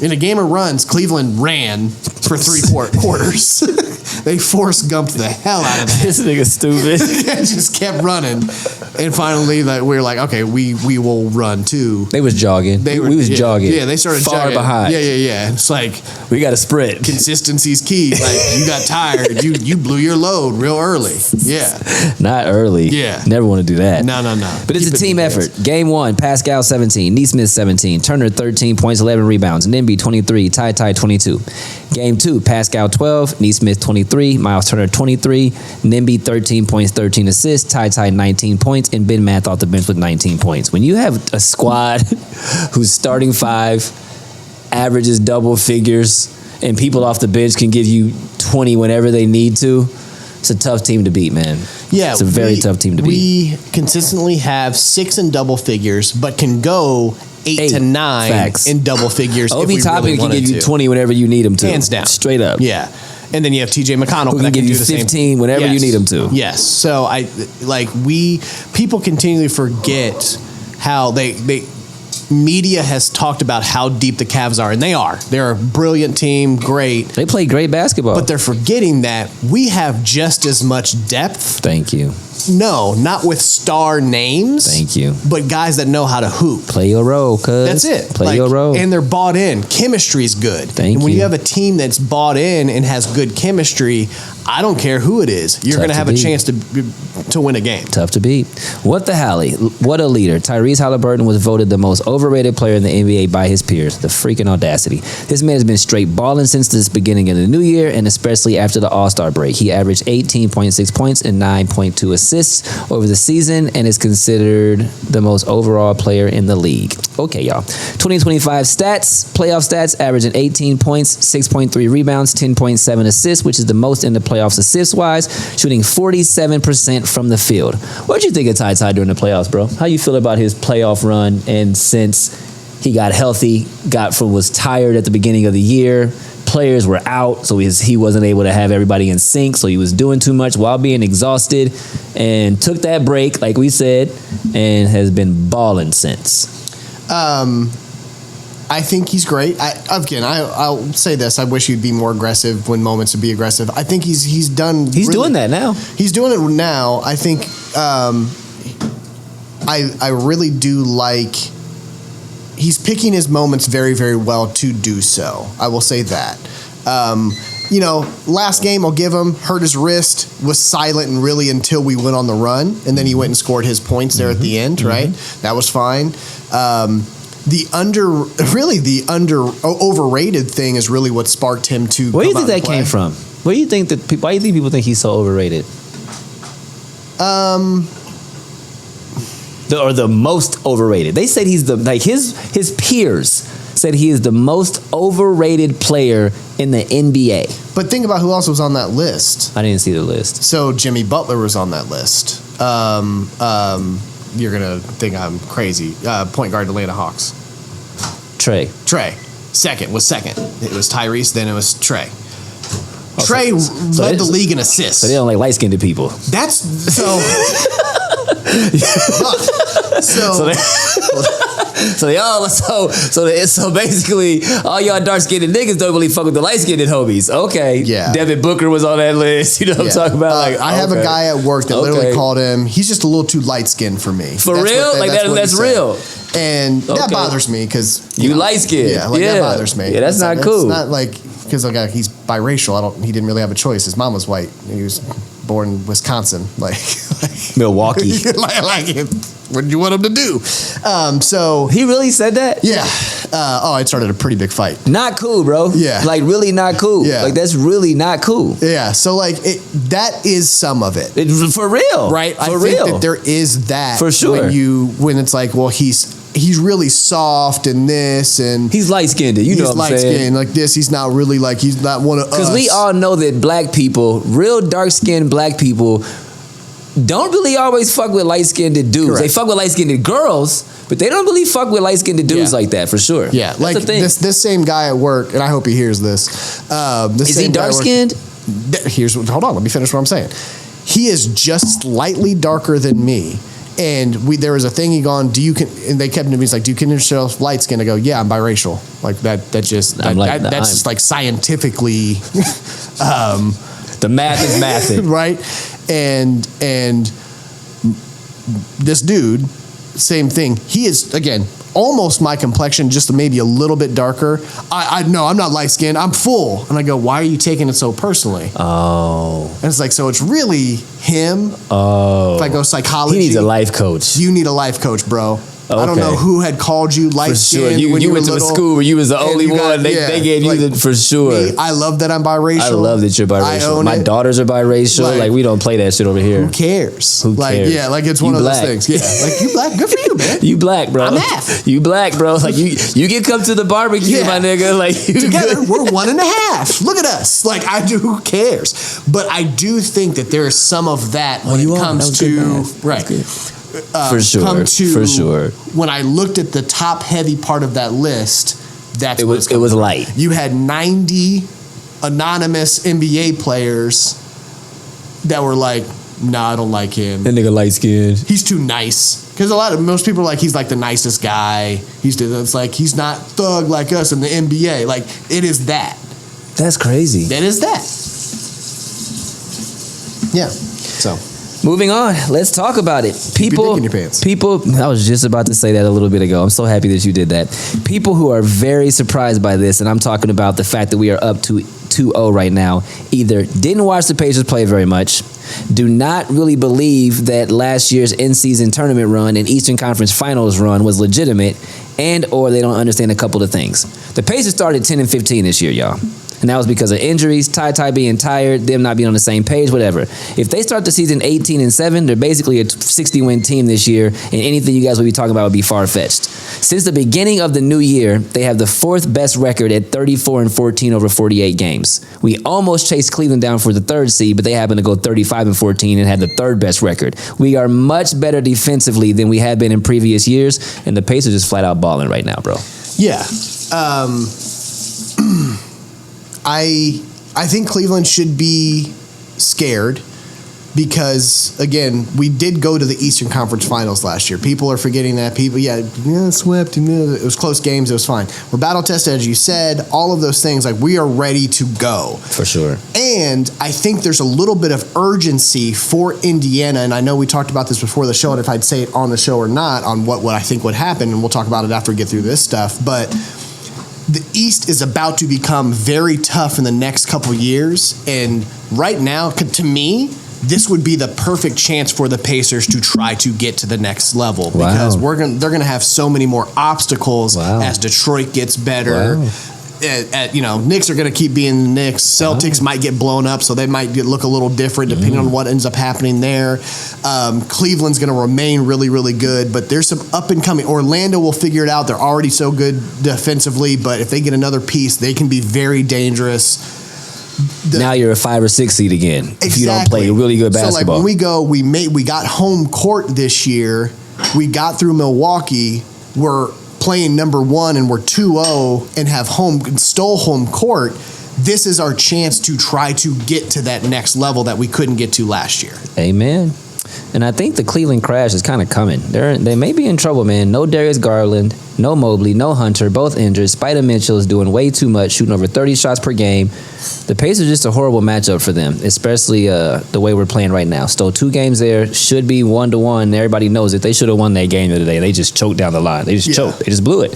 In a game of runs, Cleveland ran for 3 quarters. They Forrest Gumped the hell out of that. This nigga stupid. They just kept running. And finally, we were like, okay, we will run too. They was jogging. We was jogging. Yeah, they started far jogging. behind. Yeah. It's like we got to sprint. Consistency's key. Like you got tired. You blew your load real early. Yeah. Not early. Yeah. Never want to do that. No. But it's a team effort. Game 1, Pascal 17, Neesmith 17, Turner 13 points, 11 rebounds, Nimby 23, Ty 22. Game 2, Pascal 12, Neesmith 23, Miles Turner 23, Nimby 13 points, 13 assists, Ty 19 points, and Ben Math off the bench with 19 points. When you have a squad whose starting 5 averages double figures and people off the bench can give you 20 whenever they need to, it's a tough team to beat, man. Yeah, it's a very tough team to beat. We consistently have 6 in double figures, but can go 8 to 9 Facts. in double figures. Obi Toppin can give you 20 whenever you need him to. Hands down. Straight up. Yeah. And then you have TJ McConnell who can give you 15 whenever you need him to. Yes. So people continually forget how media has talked about how deep the Cavs are, and they are. They're a brilliant team, great. They play great basketball. But they're forgetting that we have just as much depth. Thank you. not with star names. Thank you. But guys that know how to hoop. Play your role, cuz. That's it. Play your role. And they're bought in. Chemistry's good. Thank and when you. you have a team that's bought in and has good chemistry, I don't care who it is. You're going to have a chance to win a game. Tough to beat. What the Hally? What a leader. Tyrese Halliburton was voted the most overrated player in the NBA by his peers. The freaking audacity. This man has been straight balling since the beginning of the new year, and especially after the All-Star break. He averaged 18.6 points and 9.2 assists over the season and is considered the most overall player in the league. Okay, y'all. 2025 stats, playoff stats, averaging 18 points, 6.3 rebounds, 10.7 assists, which is the most in the playoffs assist-wise, shooting 47% from the field. What did you think of Ty during the playoffs, bro? How you feel about his playoff run? And since he got healthy, was tired at the beginning of the year, players were out, so he wasn't able to have everybody in sync, so he was doing too much while being exhausted, and took that break, like we said, and has been balling since. I think he's great. I'll say this. I wish he'd be more aggressive when moments to be aggressive. I think he's done. He's doing that now. He's doing it now. I think I really do like. He's picking his moments very, very well to do so. I will say that. Last game I'll give him, hurt his wrist, was silent and really until we went on the run, and then he went and scored his points there at the end, right? That was fine. Overrated thing is really what sparked him to. Where do you think that came from? Why do you think people think he's so overrated? Or the most overrated. They said he's his peers said he is the most overrated player in the NBA. But think about who else was on that list. I didn't see the list. So Jimmy Butler was on that list. You're gonna think I'm crazy. Point guard, Atlanta Hawks. Trey. Second. It was Tyrese, then it was Trey. Oh, Trey led the league in assists. So they don't like light-skinned people. That's so. So basically, all y'all dark-skinned niggas don't really fuck with the light-skinned homies. Okay. Yeah. Devin Booker was on that list. You know what I'm talking about? I have a guy at work that literally called him. He's just a little too light-skinned for me. For real? That's real. And that bothers me because you light-skinned. Yeah, that bothers me. Yeah, that's not cool. It's not like because he's biracial. He didn't really have a choice. His mom was white. He was born in Wisconsin, Milwaukee. What did you want him to do? So he really said that? Yeah. It started a pretty big fight. Not cool, bro. Yeah. Really not cool. Yeah. That's really not cool. Yeah. So that is some of it. For real. Right? I think that there is that. For sure. When it's like, well, he's really soft and this and he's light-skinned. You know what I'm saying? He's light-skinned like this. He's not really he's not one of us. Because we all know that black people, real dark-skinned black people, don't really always fuck with light-skinned dudes. Correct. They fuck with light-skinned girls, but they don't really fuck with light-skinned dudes like that, for sure. Yeah, that's the thing. This same guy at work, and I hope he hears this. Is he dark-skinned? Hold on, let me finish what I'm saying. He is just slightly darker than me. And there was a thing and they kept to me, he's like, do you consider yourself light skinned? I go, yeah, I'm biracial. That's just scientifically the math is mathing. Right? And this dude, same thing. He is, again, almost my complexion, just maybe a little bit darker. No, I'm not light skinned. I'm full. And I go, why are you taking it so personally? Oh. And it's like, so it's really him. Oh. If I go psychology. He needs a life coach. You need a life coach, bro. Okay. I don't know who had called you light skinned. Sure. You went to a school where you was the only one. They gave you for sure. I love that I'm biracial. I love that you're biracial. My daughters are biracial. We don't play that shit over here. Who cares? Who cares? It's one of those things. Yeah, you black. Good for you, man. You black, bro. I'm half. You black, bro. You can come to the barbecue, my nigga. Together we're 1.5. Look at us. Who cares? But I do think that there is some of that when it comes to for sure. When I looked at the top heavy part of that list, it was light. You had 90 anonymous NBA players that were like, nah, I don't like him. That nigga light skinned. He's too nice. Because most people are like, he's like the nicest guy. It's like he's not thug like us in the NBA. It is that. That's crazy. That is that. Yeah. So Moving on, let's talk about it. Keep your dick in your pants. People, I was just about to say that a little bit ago. I'm so happy that you did that. People who are very surprised by this, and I'm talking about the fact that we are up to 2-0 right now, either didn't watch the Pacers play very much, do not really believe that last year's in-season tournament run and Eastern Conference Finals run was legitimate, and or they don't understand a couple of things. The Pacers started 10-15 this year, y'all. And that was because of injuries, Ty being tired, them not being on the same page, whatever. If they start the season 18-7, they're basically a 60-win team this year, and anything you guys will be talking about would be far-fetched. Since the beginning of the new year, they have the fourth best record at 34-14 over 48 games. We almost chased Cleveland down for the third seed, but they happen to go 35-14 and had the third best record. We are much better defensively than we have been in previous years, and the Pacers just flat out balling right now, bro. Yeah. I think Cleveland should be scared because, again, we did go to the Eastern Conference Finals last year. People are forgetting that. People, swept. It was close games. It was fine. We're battle tested, as you said. All of those things, like, we are ready to go. For sure. And I think there's a little bit of urgency for Indiana, and I know we talked about this before the show, and if I'd say it on the show or not, on what I think would happen, and we'll talk about it after we get through this stuff, but the East is about to become very tough in the next couple years, and right now, to me, this would be the perfect chance for the Pacers to try to get to the next level because they're going to have so many more obstacles as Detroit gets better. Knicks are going to keep being the Knicks. Celtics might get blown up, so they might look a little different depending on what ends up happening there. Cleveland's going to remain really, really good, but there's some up and coming. Orlando will figure it out. They're already so good defensively, but if they get another piece, they can be very dangerous. Now you're a 5 or 6 seed again. Exactly. If you don't play really good basketball. So like when we got home court this year. We got through Milwaukee. We're playing number 1 and we're 2-0 and have stole home court. This is our chance to try to get to that next level that we couldn't get to last year. Amen. And I think the Cleveland crash is kind of coming. They may be in trouble, man. No Darius Garland, no Mobley, no Hunter, both injured. Spider Mitchell is doing way too much, shooting over 30 shots per game. The Pacers are just a horrible matchup for them, especially the way we're playing right now. Stole 2 games there, should be 1-1. Everybody knows it. They should have won that game the other day. They just choked down the line. They just choked. They just blew it.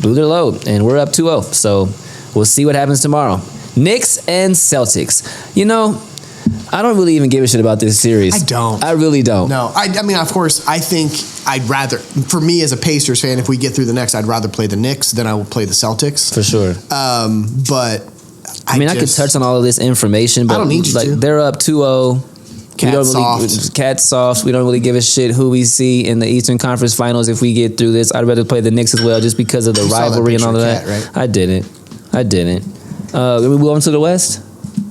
Blew their load, and we're up 2-0. So we'll see what happens tomorrow. Knicks and Celtics. I don't really even give a shit about this series. I don't. I really don't. No. I mean, of course, I think I'd rather, for me as a Pacers fan, if we get through the next, I'd rather play the Knicks than I will play the Celtics. For sure. But I could touch on all of this information, but I don't need you to. They're up 2-0. Cat soft. We don't really give a shit who we see in the Eastern Conference Finals if we get through this. I'd rather play the Knicks as well just because of the rivalry and all of that. Right? I didn't. We move on to the West?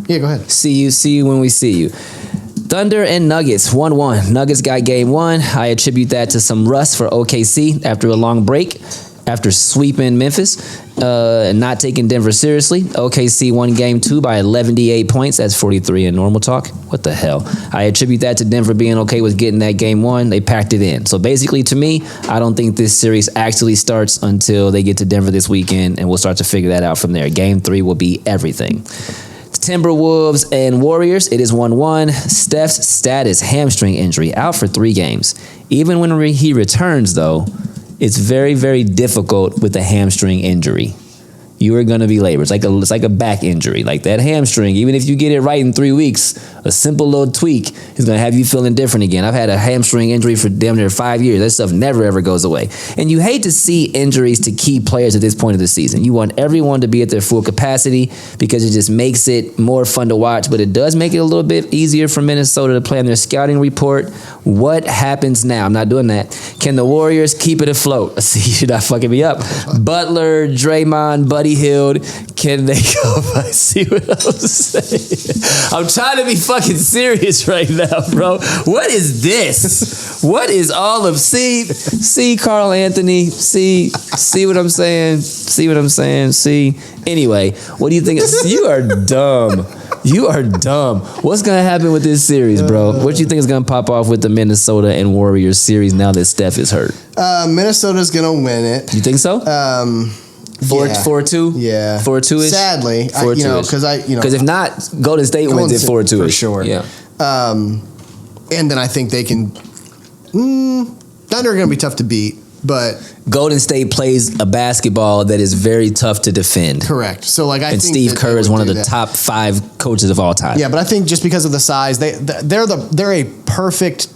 Yeah, go ahead. See you when we see you. Thunder and Nuggets, 1-1. Nuggets got game 1. I attribute that to some rust for OKC after a long break, after sweeping Memphis and not taking Denver seriously. OKC won game 2 by 11 points. That's 43 in normal talk. What the hell? I attribute that to Denver being okay with getting that game 1. They packed it in. So basically, to me, I don't think this series actually starts until they get to Denver this weekend, and we'll start to figure that out from there. Game 3 will be everything. Timberwolves and Warriors, it is 1-1. Steph's status, hamstring injury, out for 3 games. Even when he returns, though, it's very, very difficult with a hamstring injury. You are going to be labor. It's like a back injury. Like that hamstring, even if you get it right in 3 weeks, a simple little tweak is going to have you feeling different again. I've had a hamstring injury for damn near 5 years. That stuff never, ever goes away. And you hate to see injuries to key players at this point of the season. You want everyone to be at their full capacity because it just makes it more fun to watch. But it does make it a little bit easier for Minnesota to play on their scouting report. What happens now? I'm not doing that. Can the Warriors keep it afloat? See, you're not fucking me up. Butler, Draymond, Buddy Hield, can they go? I see what I'm saying. I'm trying to be fucking serious right now, bro. What is this? What is all of see Carl Anthony? See what I'm saying? See what I'm saying? See. Anyway, what do you think? You are dumb. You are dumb. What's gonna happen with this series, bro? What do you think is gonna pop off with the Minnesota and Warriors series now that Steph is hurt? Minnesota's gonna win it. You think so? 4-2? Yeah. 4-2-ish? Sadly. 4-2-ish. Because if not, Golden State wins it 4-2-ish. For sure. Yeah. And then I think they can. Thunder are going to be tough to beat, but Golden State plays a basketball that is very tough to defend. correct. So like I And think Steve that Kerr they is would one of do the that. top 5 coaches of all time. Yeah, but I think just because of the size, they're a perfect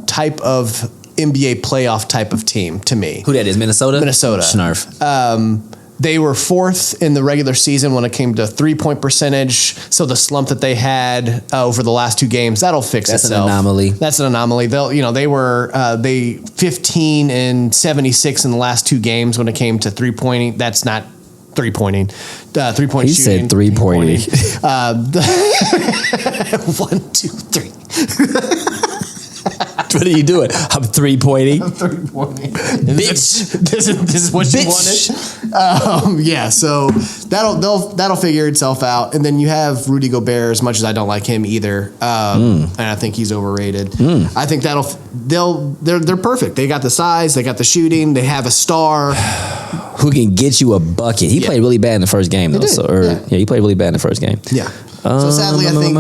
type of NBA playoff type of team to me. Who that is? Minnesota? Minnesota. Schnarf. They were 4th in the regular season when it came to 3-point percentage. So the slump that they had over the last 2 games, that'll fix That's itself. an anomaly. That's an anomaly. They were 15 and 76 in the last 2 games when it came to 3-pointing. That's not 3-pointing. 3-point He shooting. said 3-pointing. 1, 2, 3. What are you doing? I'm 3-pointing. 3-pointing. Bitch. This is what you wanted. Yeah, so that'll figure itself out. And then you have Rudy Gobert, as much as I don't like him either, and I think he's overrated. I think they're perfect. They got the size, they got the shooting, they have a star Who can get you a bucket. He played really bad in the first game, though. did. He played really bad in the first game. Yeah. So sadly, I think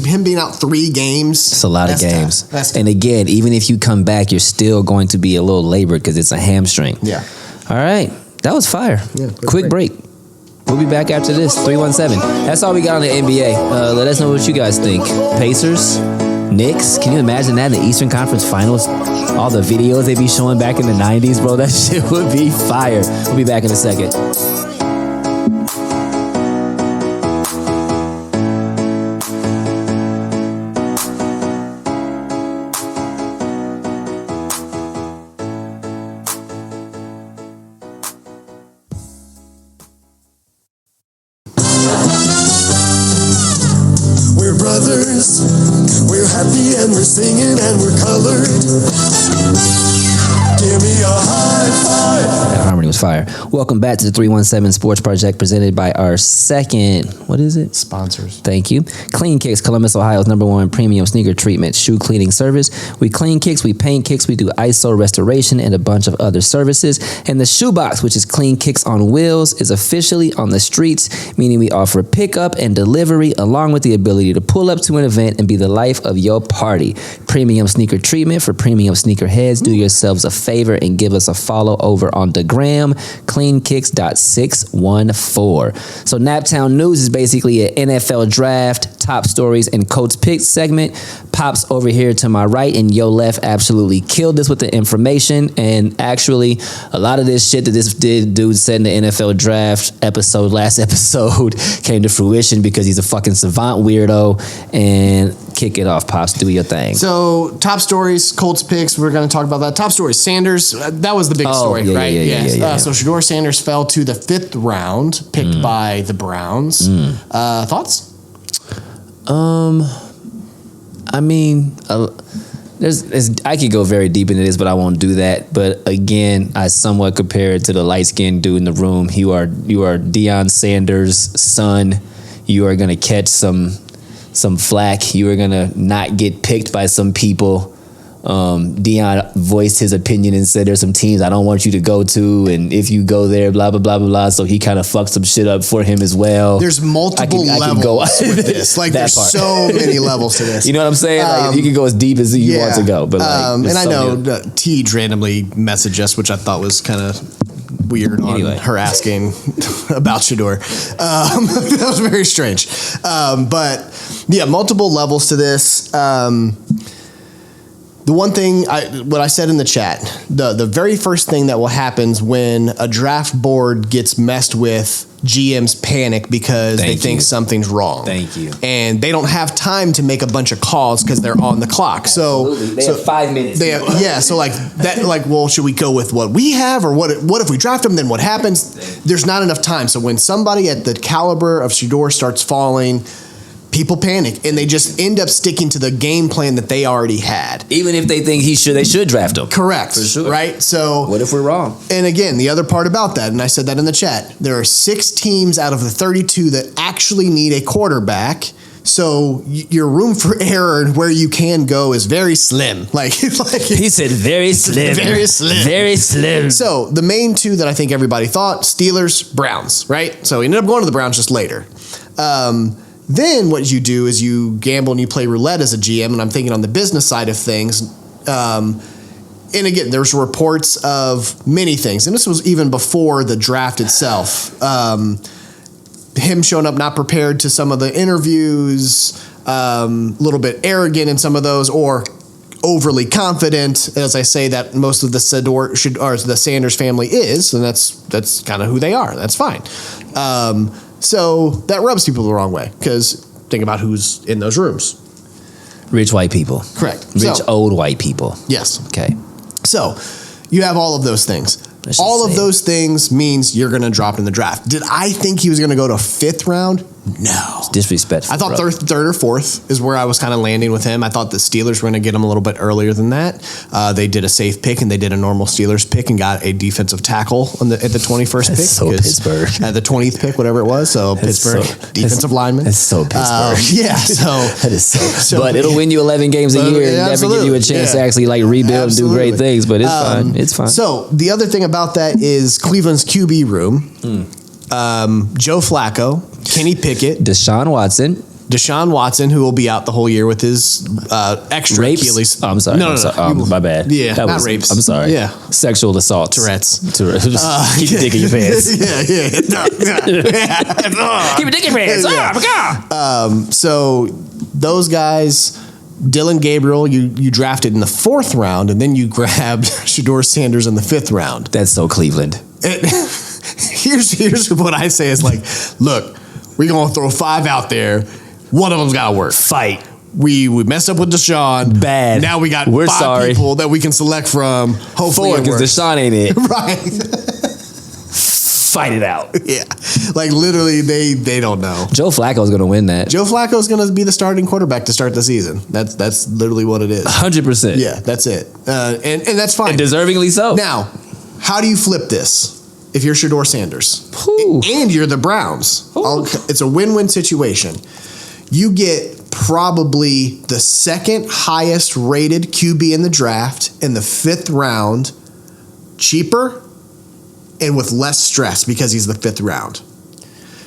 him being out 3 games. It's a lot of games. Tough. That's and again, even if you come back, you're still going to be a little labored because it's a hamstring. Yeah. All right. That was fire. Yeah, Quick break. We'll be back after this. 317. That's all we got on the NBA. Let us know what you guys think. Pacers, Knicks. Can you imagine that in the Eastern Conference Finals? All the videos they be showing back in the 90s, bro. That shit would be fire. We'll be back in a second. We're brothers, we're happy and we're singing and we're colored. Give me a high five. That harmony was fire. Welcome back to the 317 Sports Project presented by our second, what is it? sponsors. Thank you. Clean Kicks, Columbus, Ohio's #1 premium sneaker treatment shoe cleaning service. We clean kicks, we paint kicks, we do ISO restoration and a bunch of other services. And the Shoebox, which is Clean Kicks on Wheels, is officially on the streets, meaning we offer pickup and delivery along with the ability to pull up to an event and be the life of your party. Premium sneaker treatment for premium sneakerheads. Do yourselves a favor and give us a follow over on the gram, cleankicks.614. So Naptown News is basically an NFL draft, top stories, and Colts picks segment. Pops over here to my right and yo left absolutely killed this with the information. And actually, a lot of this shit that this dude said in the NFL draft last episode, came to fruition because he's a fucking savant weirdo. And kick it off, Pops. Do your thing. So, top stories, Colts picks. We're going to talk about that. Top stories, Sanders. That was the big story, yeah, right? yeah. So, Shedeur Sanders fell to the 5th round, picked by the Browns. Thoughts? I mean, I could go very deep into this, but I won't do that. But again, I somewhat compare it to the light-skinned dude in the room. You are Deion Sanders' son. You are gonna catch some flack. You are gonna not get picked by some people. Deion voiced his opinion and said there's some teams I don't want you to go to, and if you go there, blah blah blah blah blah. So he kind of fucked some shit up for him as well. There's multiple levels with this. Like there's so many levels to this. You know what I'm saying? Like, you can go as deep as you want to go, but like, and I so know many. Teej randomly messaged us, which I thought was kind of weird on her asking about Shedeur. That was very strange. But yeah, multiple levels to this. The one thing, what I said in the chat, the very first thing that will happen when a draft board gets messed with, GMs panic because they think something's wrong. Thank you. And they don't have time to make a bunch of calls because they're on the clock. Absolutely. They have 5 minutes. So like that, well, should we go with what we have, or what if we draft them? Then what happens? There's not enough time. So when somebody at the caliber of Shedeur starts falling, people panic and they just end up sticking to the game plan that they already had. Even if they think they should draft him. Correct. For sure. Right? So what if we're wrong? And again, the other part about that, and I said that in the chat, there are 6 teams out of the 32 that actually need a quarterback. So your room for error and where you can go is very slim. Like he said, very slim. Very slim. Very slim. So the main 2 that I think everybody thought, Steelers, Browns, right? So he ended up going to the Browns just later. Then what you do is you gamble and you play roulette as a GM, and I'm thinking on the business side of things. And again, there's reports of many things, and this was even before the draft itself. Him showing up not prepared to some of the interviews, a little bit arrogant in some of those, or overly confident, as I say that most of the the Sanders family is, and that's kind of who they are. That's fine. So that rubs people the wrong way, because think about who's in those rooms. Rich white people. Correct. Rich old white people. Yes. Okay. So you have all of those things. All of those things means you're going to drop in the draft. Did I think he was going to go to 5th round? No. It's disrespectful. I thought third or fourth is where I was kind of landing with him. I thought the Steelers were going to get him a little bit earlier than that. They did a safe pick, and they did a normal Steelers pick and got a defensive tackle at the 21st pick. So Pittsburgh. At the 20th pick, whatever it was. So Pittsburgh, defensive lineman. That's so Pittsburgh. Yeah. So that is so. But it'll win you 11 games a year and never give you a chance to actually like rebuild and do great things. But it's fine. It's fine. So the other thing about that is Cleveland's QB room. Joe Flacco, Kenny Pickett, Deshaun Watson, who will be out the whole year with his extra rapes? Achilles. Oh, I'm sorry. No. My bad. Yeah, that not was, rapes. I'm sorry. Yeah. Sexual assault. Tourette's. Keep your dick in your pants. Keep your dick in your pants. Yeah. Oh, my God. So those guys, Dylan Gabriel, you drafted in the 4th round, and then you grabbed Shedeur Sanders in the 5th round. That's so Cleveland. Here's what I say is like, look, we're going to throw 5 out there. One of them's got to work. Fight. We messed up with Deshaun. Bad. Now we got We're 5 sorry. people that we can select from. Hopefully 4, it because works. Deshaun ain't it. Right. Fight it out. Yeah. Like literally they don't know. Joe Flacco's going to win that. Joe Flacco's going to be the starting quarterback to start the season. That's literally what it is. 100%. Yeah, that's it. And that's fine. And deservingly so. Now, how do you flip this? If you're Shedeur Sanders Ooh. and you're the Browns, Ooh. it's a win-win situation. You get probably the 2nd highest rated QB in the draft in the 5th round, cheaper and with less stress because he's the 5th round.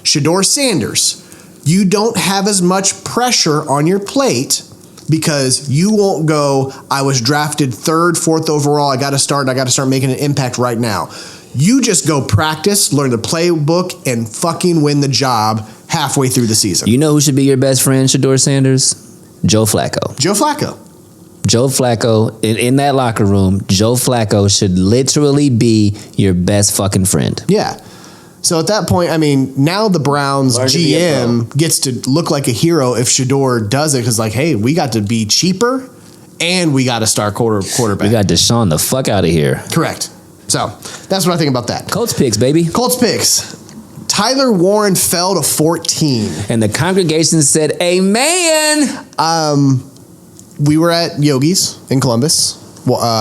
Shedeur Sanders, you don't have as much pressure on your plate because you won't go, I was drafted 3rd, 4th overall, I got to start making an impact right now. You just go practice, learn the playbook, and fucking win the job halfway through the season. You know who should be your best friend, Shedeur Sanders? Joe Flacco. Joe Flacco. Joe Flacco, in that locker room, Joe Flacco should literally be your best fucking friend. Yeah. So at that point, I mean, now the Browns GM gets to look like a hero if Shedeur does it, because like, hey, we got to be cheaper and we got to start quarterback. We got Deshaun the fuck out of here. Correct. So that's what I think about that. Colts picks, baby. Colts picks. Tyler Warren fell to 14. And the congregation said, amen. We were at Yogi's in Columbus,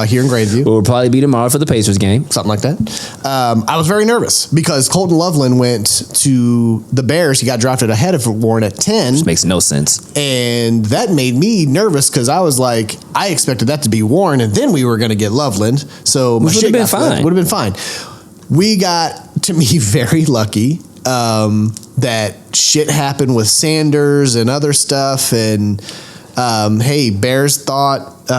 here in Grandview. We'll probably be tomorrow for the Pacers game. Something like that. I was very nervous because Colton Loveland went to the Bears. He got drafted ahead of Warren at 10. Which makes no sense. And that made me nervous because I was like, I expected that to be Warren, and then we were going to get Loveland. So Which would have been fine. Would have been fine. We got, to me, very lucky that shit happened with Sanders and other stuff. And, hey, Bears thought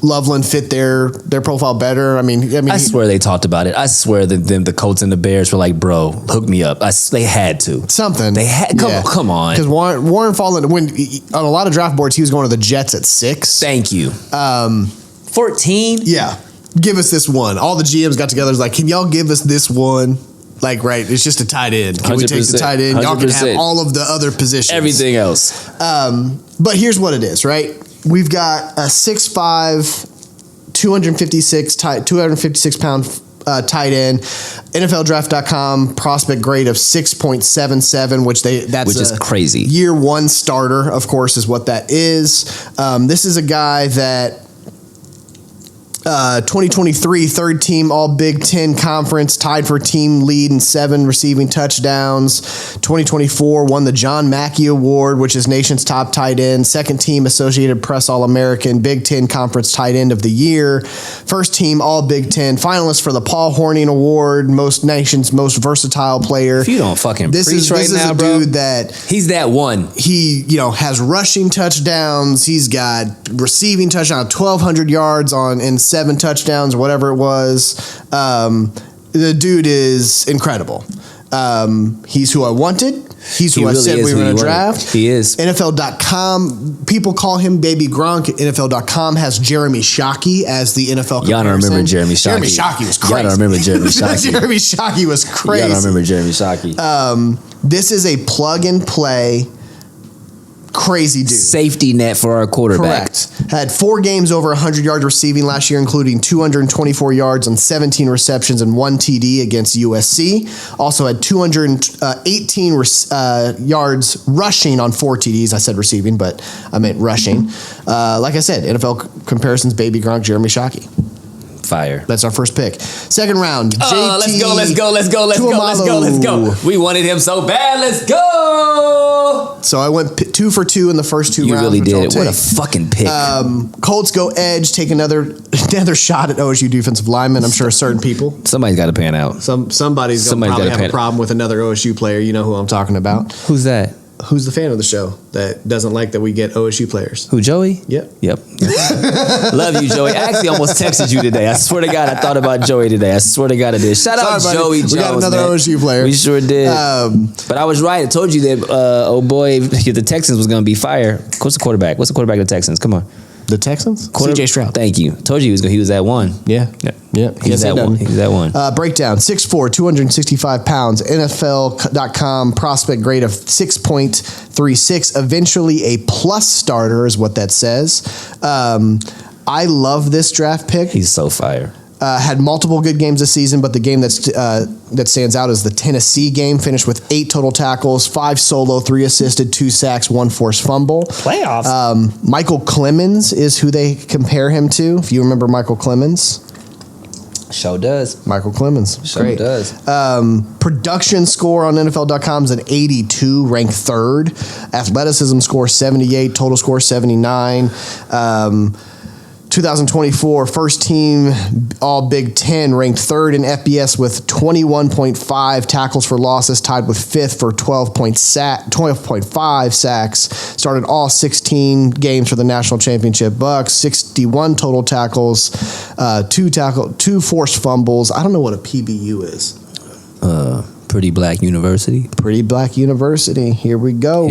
Loveland fit their profile better. I mean, I swear they talked about it. I swear that the Colts and the Bears were like, bro, hook me up. They had to. Something. They had. Come on. Because Warren fallen on a lot of draft boards. He was going to the Jets at 6. Thank you. 14. Yeah, give us this one. All the GMs got together. Was like, can y'all give us this one? Like, right, it's just a tight end. Can we take the tight end? Y'all can have all of the other positions. Everything else. But here's what it is, right? We've got a 6'5", 256 pound tight end. NFLDraft.com prospect grade of 6.77, which is crazy. Year 1 starter, of course, is what that is. This is a guy that 2023 third team All Big Ten Conference, tied for team lead in 7 receiving touchdowns. 2024 won the John Mackey Award, which is nation's top tight end. Second team Associated Press All-American, Big Ten Conference Tight End of the Year. First team All Big Ten, finalist for the Paul Hornung Award, nation's most versatile player. If you don't fucking this preach is right now, bro, dude that he's that one. He has rushing touchdowns. He's got receiving touchdown, 1,200 yards in 7 touchdowns or whatever it was. The dude is incredible. He's who I wanted. He's who I said we were going to draft. He is. NFL.com, people call him Baby Gronk. NFL.com has Jeremy Shockey as the NFL comparison. Y'all don't remember Jeremy Shockey. Jeremy Shockey was crazy. Y'all don't remember Jeremy Shockey. Jeremy Shockey was crazy. Y'all don't remember Jeremy Shockey. This is a plug-and-play crazy dude. Safety net for our quarterback. Correct. Had 4 games over 100 yards receiving last year, including 224 yards on 17 receptions and 1 TD against USC. Also had 218 yards rushing on 4 TDs. I said receiving, but I meant rushing. Like I said, NFL comparisons, Baby Gronk, Jeremy Shockey. Fire. That's our first pick. Second round, JT. Let's go. We wanted him so bad. Let's go. So I went 2 for 2 in the first 2 rounds. You really did. What a fucking pick. Colts go edge, take another shot at OSU defensive lineman. I'm sure certain people. Somebody's got to pan out. Somebody's going to probably have a problem with another OSU player. You know who I'm talking about. Who's that? Who's the fan of the show that doesn't like that we get OSU players? Who, Joey? Yep. Love you, Joey. I actually almost texted you today. I swear to God, I thought about Joey today. I swear to God, I did. Shout out Joey Jones. We got another OSU player. We sure did. But I was right. I told you that, oh boy, the Texans was going to be fire. What's the quarterback? What's the quarterback of the Texans? Come on. The Texans? CJ Stroud. Thank you. Told you he was that one. Yeah. He's that one. He's that one. Breakdown, 6'4", 265 pounds, NFL.com prospect grade of 6.36, eventually a plus starter is what that says. I love this draft pick. He's so fire. Had multiple good games this season, but the game that stands out is the Tennessee game. Finished with 8 total tackles, 5 solo, 3 assisted, 2 sacks, 1 forced fumble. Playoffs. Michael Clemens is who they compare him to. If you remember Michael Clemens. Show does. Michael Clemens. Show does. Production score on NFL.com is an 82, ranked 3rd. Athleticism score 78, total score 79. 2024 first team All Big Ten, ranked 3rd in FBS with 21.5 tackles for losses, tied with 5th for 12.5 sacks. Started all 16 games for the national championship Bucks. 61 total tackles, 2 forced fumbles. I don't know what a PBU is. Pretty Black University. Pretty Black University. Here we go.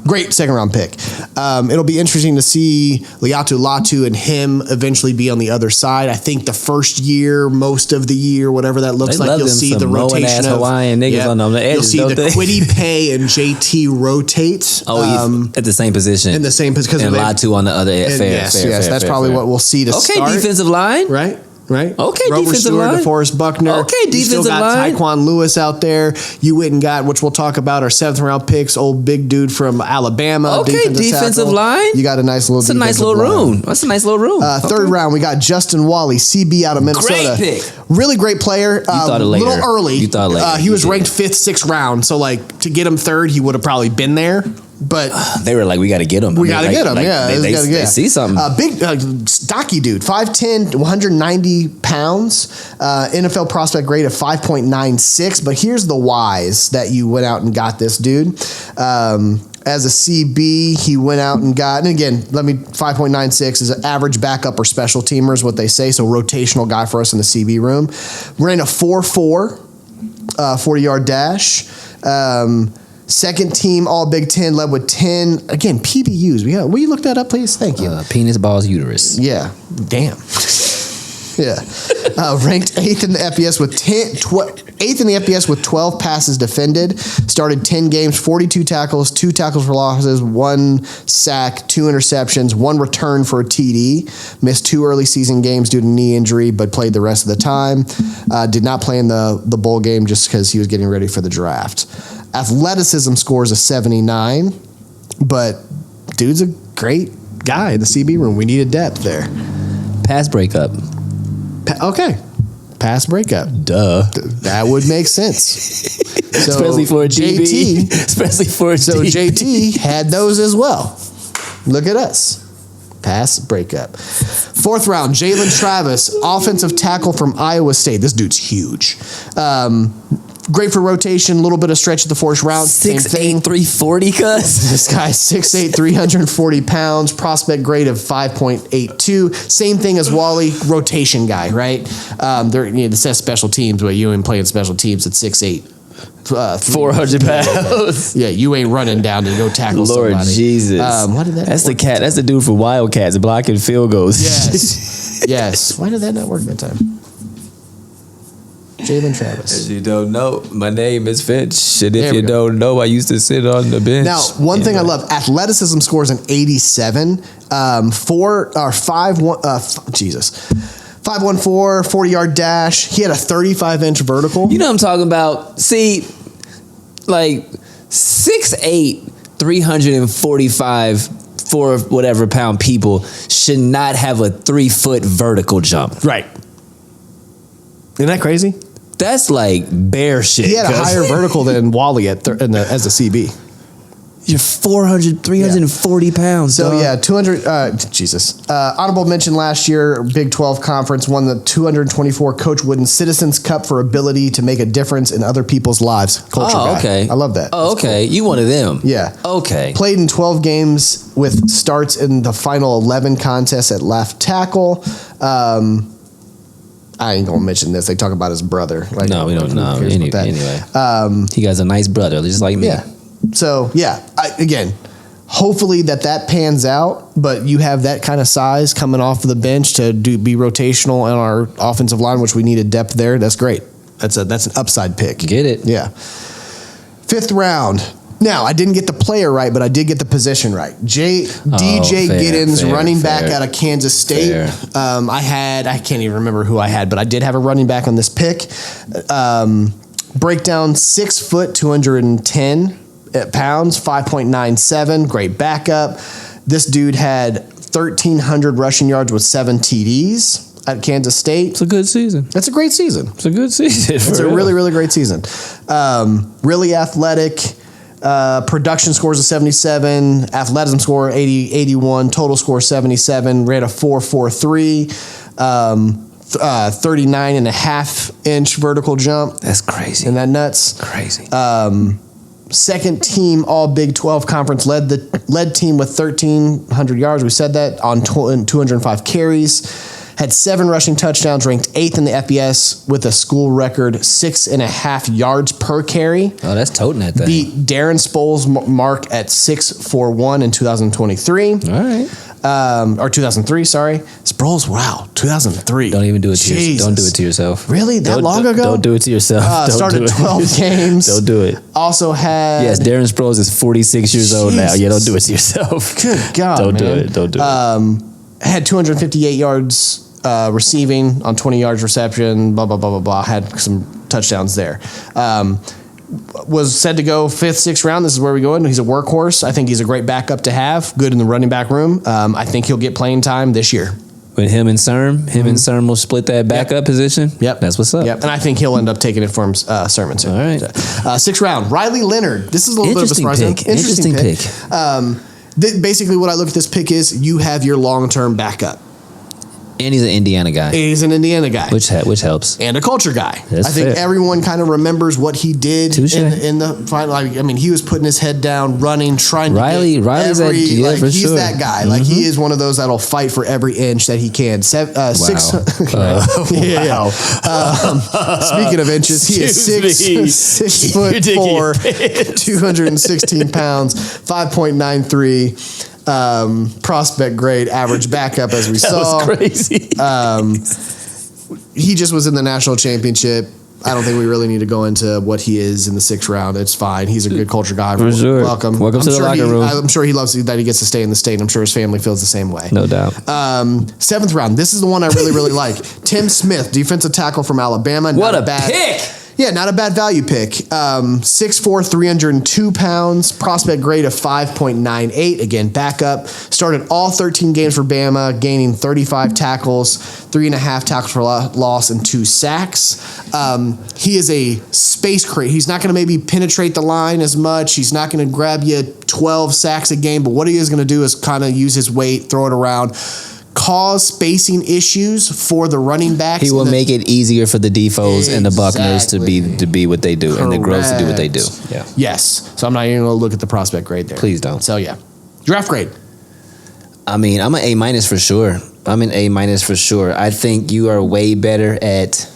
Great second round pick. It'll be interesting to see Liatu Latu and him eventually be on the other side. I think the first year, most of the year, whatever that looks like, you'll see the rotation of Hawaiian niggas on the edges. You'll see the Kwity Paye and JT rotate. At the same position. In the same position. And Latu on the other end. Yes, that's probably what we'll see to start. Okay, defensive line. Right. Okay, Rover defensive Stewart, line. DeForest Buckner. Okay, defensive you still got line. Tyquan Lewis out there. You went and got, which we'll talk about, our 7th round picks, old big dude from Alabama. Okay, defensive line. You got a nice little. That's a nice little room. Third round, we got Justin Wally, CB out of Minnesota. Great pick. Really great player. thought it later. Little early. You thought later. He was ranked 5th, 6th round. So to get him 3rd, he would have probably been there. But they were like, we got to get him. We got to get him. They see something. Big, stocky dude, 5'10", 190 pounds. NFL prospect grade of 5.96. But here's the whys that you went out and got this dude. As a CB, he went out and got, and again, 5.96 is an average backup or special teamer is what they say. So rotational guy for us in the CB room. Ran a 4.4, 40-yard dash. Second team All Big Ten, led with 10, again, PBUs. Will you look that up, please? Thank you. Penis, balls, uterus. Yeah. Damn. Yeah. Ranked 8th in the FBS with 8th in the FBS with 12 passes defended. Started 10 games, 42 tackles, 2 tackles for losses, 1 sack, 2 interceptions, 1 return for a TD. Missed 2 early season games due to knee injury, but played the rest of the time. Did not play in the bowl game just because he was getting ready for the draft. Athleticism scores a 79, but dude's a great guy in the CB room. We needed depth there. Pass breakup. Okay. Pass breakup. Duh. That would make sense. So Especially for a DB. Especially for a So DB. JT had those as well. Look at us. Pass breakup. 4th round, Jalen Travis, offensive tackle from Iowa State. This dude's huge. Great for rotation, a little bit of stretch at the 4th round. 6'8", 340, cuz. This guy's 6'8", 340 pounds, prospect grade of 5.82. Same thing as Wally, rotation guy, right? It says special teams, but you ain't playing special teams at 6'8". 400 pounds. Yeah, you ain't running down to go tackle Lord somebody. Jesus. Why did that That's not the work? cat. That's the dude for Wildcats blocking field goals. Yes. Yes. Why did that not work that time? Jalen Travis. As you don't know, my name is Finch. And There if we you go. don't know, I used to sit on the bench. Now, one thing I love, athleticism scores an 87. 5'14", 40-yard dash. He had a 35-inch vertical. You know what I'm talking about? See, like 6'8", 345, four whatever pound people should not have a 3-foot vertical jump. Right. Isn't that crazy? That's like bear shit. He had a cuz higher vertical than Wally as a CB. You're 340 pounds. So dog. yeah, 200. Honorable mention last year, Big 12 conference won the 224 Coach Wooden Citizens Cup for ability to make a difference in other people's lives. Culture guy. Okay. I love that. Oh, That's okay. You one of them. Yeah. Okay. Played in 12 games with starts in the final 11 contests at left tackle. I ain't gonna mention this. They talk about his brother. Like, No, we don't who know. cares about that? Anyway, he got a nice brother, just like me. Yeah. So yeah, again, hopefully that pans out. But you have that kind of size coming off of the bench to be rotational on our offensive line, which we needed depth there. That's great. That's an upside pick. Get it? Yeah. 5th round. Now I didn't get the player right, but I did get the position right. DJ fair, Giddens, fair, running back fair. out of Kansas State. Fair. I can't even remember who I had, but I did have a running back on this pick. Breakdown 6 foot, 210 pounds, 5.97. Great backup. This dude had 1,300 rushing yards with 7 TDs at Kansas State. It's a good season. That's a great season. It's a good season. It's a really, really great season. Really athletic. Production scores of 77. Athleticism score 81. Total score 77. Ran a 4.43. 39.5-inch vertical jump. That's crazy. Isn't that nuts? Crazy. Second team All Big 12 Conference led team with 1,300 yards. We said that on 205 carries. Had 7 rushing touchdowns, ranked 8th in the FBS with a school record 6.5 yards per carry. Oh, that's toting that thing. Beat Darren Sproles' mark at 6.41 in 2023. All right. Or 2003, sorry. Sproles, wow, 2003. Don't even do it to yourself. Jesus. Don't do it to yourself. Really? That long ago? Don't do it to yourself. Don't Started do it. 12 games. Don't do it. Also had... Yes, Darren Sproles is 46 years old now. Yeah, don't do it to yourself. Good God, Don't do man. it. Don't do it. Had 258 yards receiving on 20 yards reception, blah, blah, blah, blah, blah. Had some touchdowns there. Was said to go 5th, 6th round. This is where we go in. He's a workhorse. I think he's a great backup to have. Good in the running back room. I think he'll get playing time this year. With him and Serm will split that backup position. Yep. That's what's up. Yep. And I think he'll end up taking it from Sermon soon. All right. 6th round, Riley Leonard. This is a little bit of a surprise. Interesting pick. Basically, what I look at this pick is you have your long-term backup. And he's an Indiana guy, He's an Indiana guy. which helps. And a culture guy. That's I think fair. everyone kind of remembers what he did Touche. in the final. I mean, he was putting his head down, running, trying to Riley's get every, that- yeah, for he's sure. that guy. Like, he is one of those that'll fight for every inch that he can. Six, Wow. yeah. Speaking of inches, he is Excuse me. 6 You're foot taking your 4, 216 pounds, 5.93. Prospect grade, average backup as we That saw. was crazy. He just was in the national championship. I don't think we really need to go into what he is in the 6th round. It's fine. He's a good culture guy. For sure. Welcome. Welcome to the locker room. I'm sure he loves that he gets to stay in the state. I'm sure his family feels the same way. No doubt. 7th round. This is the one I really, really like. Tim Smith, defensive tackle from Alabama. What Not a bad. pick! Yeah, not a bad value pick. 6'4", 302 pounds, prospect grade of 5.98. Again, backup. Started all 13 games for Bama, gaining 35 tackles, 3.5 tackles for loss, and 2 sacks. He is a space crate. He's not going to maybe penetrate the line as much. He's not going to grab you 12 sacks a game, but what he is going to do is kind of use his weight, throw it around, cause spacing issues for the running backs. He will make it easier for the Defos and the Buckners to be what they do. Correct. And the Groves to do what they do. Yeah. Yes. So I'm not even going to look at the prospect grade there. Please don't. So yeah. Draft grade. I mean, I'm an A- for sure. I'm an A- for sure. I think you are way better at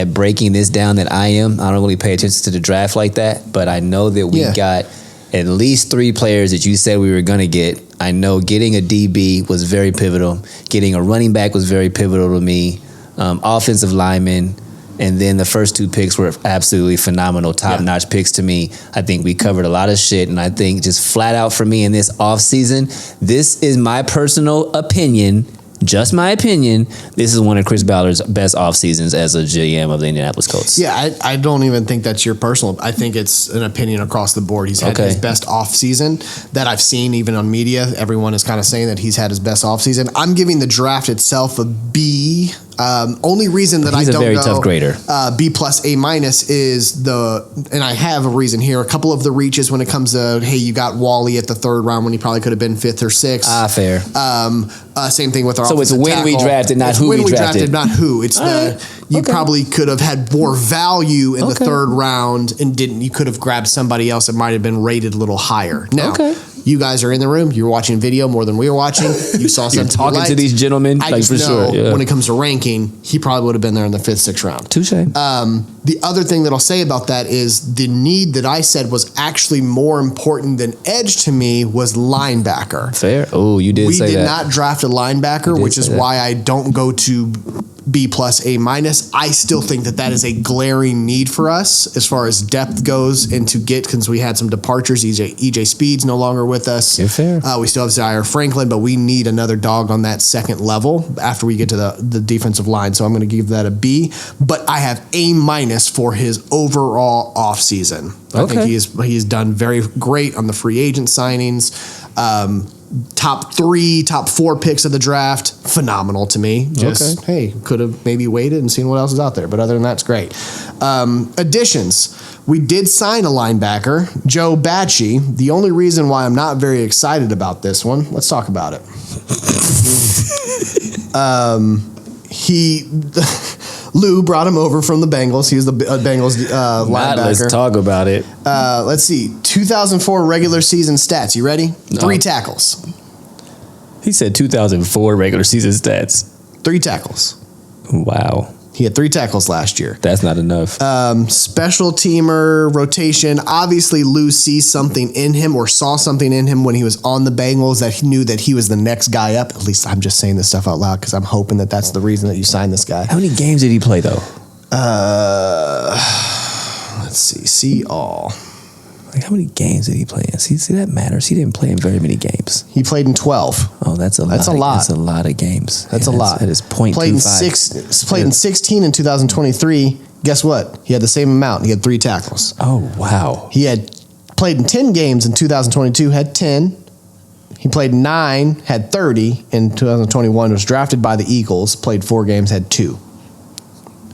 breaking this down than I am. I don't really pay attention to the draft like that, but I know that we got at least 3 players that you said we were going to get. I know getting a DB was very pivotal. Getting a running back was very pivotal to me. Offensive lineman. And then the first 2 picks were absolutely phenomenal, top-notch picks to me. I think we covered a lot of shit. And I think just flat out for me in this offseason, this is my personal opinion. Just my opinion, this is one of Chris Ballard's best off seasons as a GM of the Indianapolis Colts. Yeah, I don't even think that's your personal. I think it's an opinion across the board. He's had his best off season that I've seen even on media. Everyone is kind of saying that he's had his best off season. I'm giving the draft itself a B. Only reason that I don't go very tough grader. B plus A minus is and I have a reason here. A couple of the reaches when it comes to, hey, you got Wally at the 3rd round when he probably could have been 5th or 6th. Fair. Same thing with our. So it's when tackle. we drafted, not who we drafted. Not who. It's you probably could have had more value in the 3rd round and didn't. You could have grabbed somebody else that might have been rated a little higher. Now, you guys are in the room. You're watching video more than we were watching. You saw something. You're talking to these gentlemen. I just know when it comes to ranking, he probably would have been there in the 5th, 6th round. Touche. The other thing that I'll say about that is the need that I said was actually more important than edge to me was linebacker. Fair. Oh, you did say that. We did not draft a linebacker, which is why I don't go to B plus A minus. I still think that is a glaring need for us as far as depth goes and to get, because we had some departures. EJ Speed's no longer with us. You're fair. We still have Zaire Franklin, but we need another dog on that 2nd level after we get to the defensive line. So I'm going to give that a B, but I have A minus for his overall offseason. I think he's done very great on the free agent signings. Top 3, top 4 picks of the draft, phenomenal to me. Just, hey, could have maybe waited and seen what else is out there. But other than that, it's great. Additions. We did sign a linebacker, Joe Bacci. The only reason why I'm not very excited about this one, let's talk about it. Lou brought him over from the Bengals. He was the Bengals linebacker. Let's talk about it. Let's see. 2004 regular season stats. You ready? 3 tackles. He said 2004 regular season stats. 3 tackles. Wow. He had 3 tackles last year. That's not enough. Special teamer, rotation. Obviously, Lou sees something in him or saw something in him when he was on the Bengals that he knew that he was the next guy up. At least I'm just saying this stuff out loud because I'm hoping that that's the reason that you signed this guy. How many games did he play, though? Let's see. See all. Like, how many games did he play in? See, that matters. He didn't play in very many games. He played in 12. Oh, that's a lot. That's a lot of games. That's a lot. That is 0.25. Played in 16 in 2023. Guess what? He had the same amount. He had 3 tackles. Oh, wow. He had played in 10 games in 2022, had 10. He played 9, had 30 in 2021, was drafted by the Eagles, played 4 games, had 2.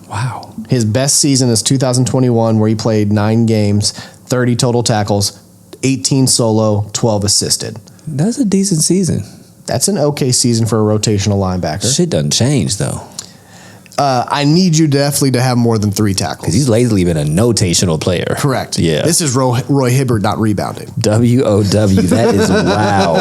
Wow. His best season is 2021, where he played 9 games, 30 total tackles, 18 solo, 12 assisted. That's a decent season. That's an okay season for a rotational linebacker. Shit doesn't change, though. I need you definitely to have more than 3 tackles. Because he's lately been a notational player. Correct. Yeah. This is Roy Hibbert not rebounding. W-O-W. That is wow.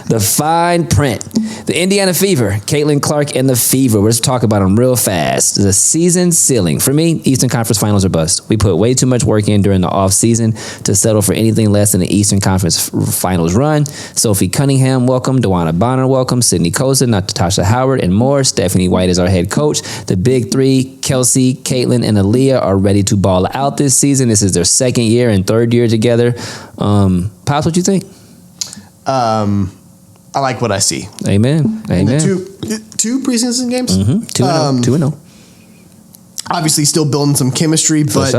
The fine print. The Indiana Fever, Caitlin Clark and the Fever. We'll just talk about them real fast. The season ceiling. For me, Eastern Conference Finals are bust. We put way too much work in during the offseason to settle for anything less than the Eastern Conference Finals run. Sophie Cunningham, welcome. Dewana Bonner, welcome. Sydney Kosa, Natasha Howard, and more. Stephanie White is our head coach. The big 3, Kelsey, Caitlin, and Aaliyah are ready to ball out this season. This is their 2nd year and 3rd year together. Pops, what you think? I like what I see. Amen. Amen. Two preseason games? Mm-hmm. 2-0. Obviously, still building some chemistry, but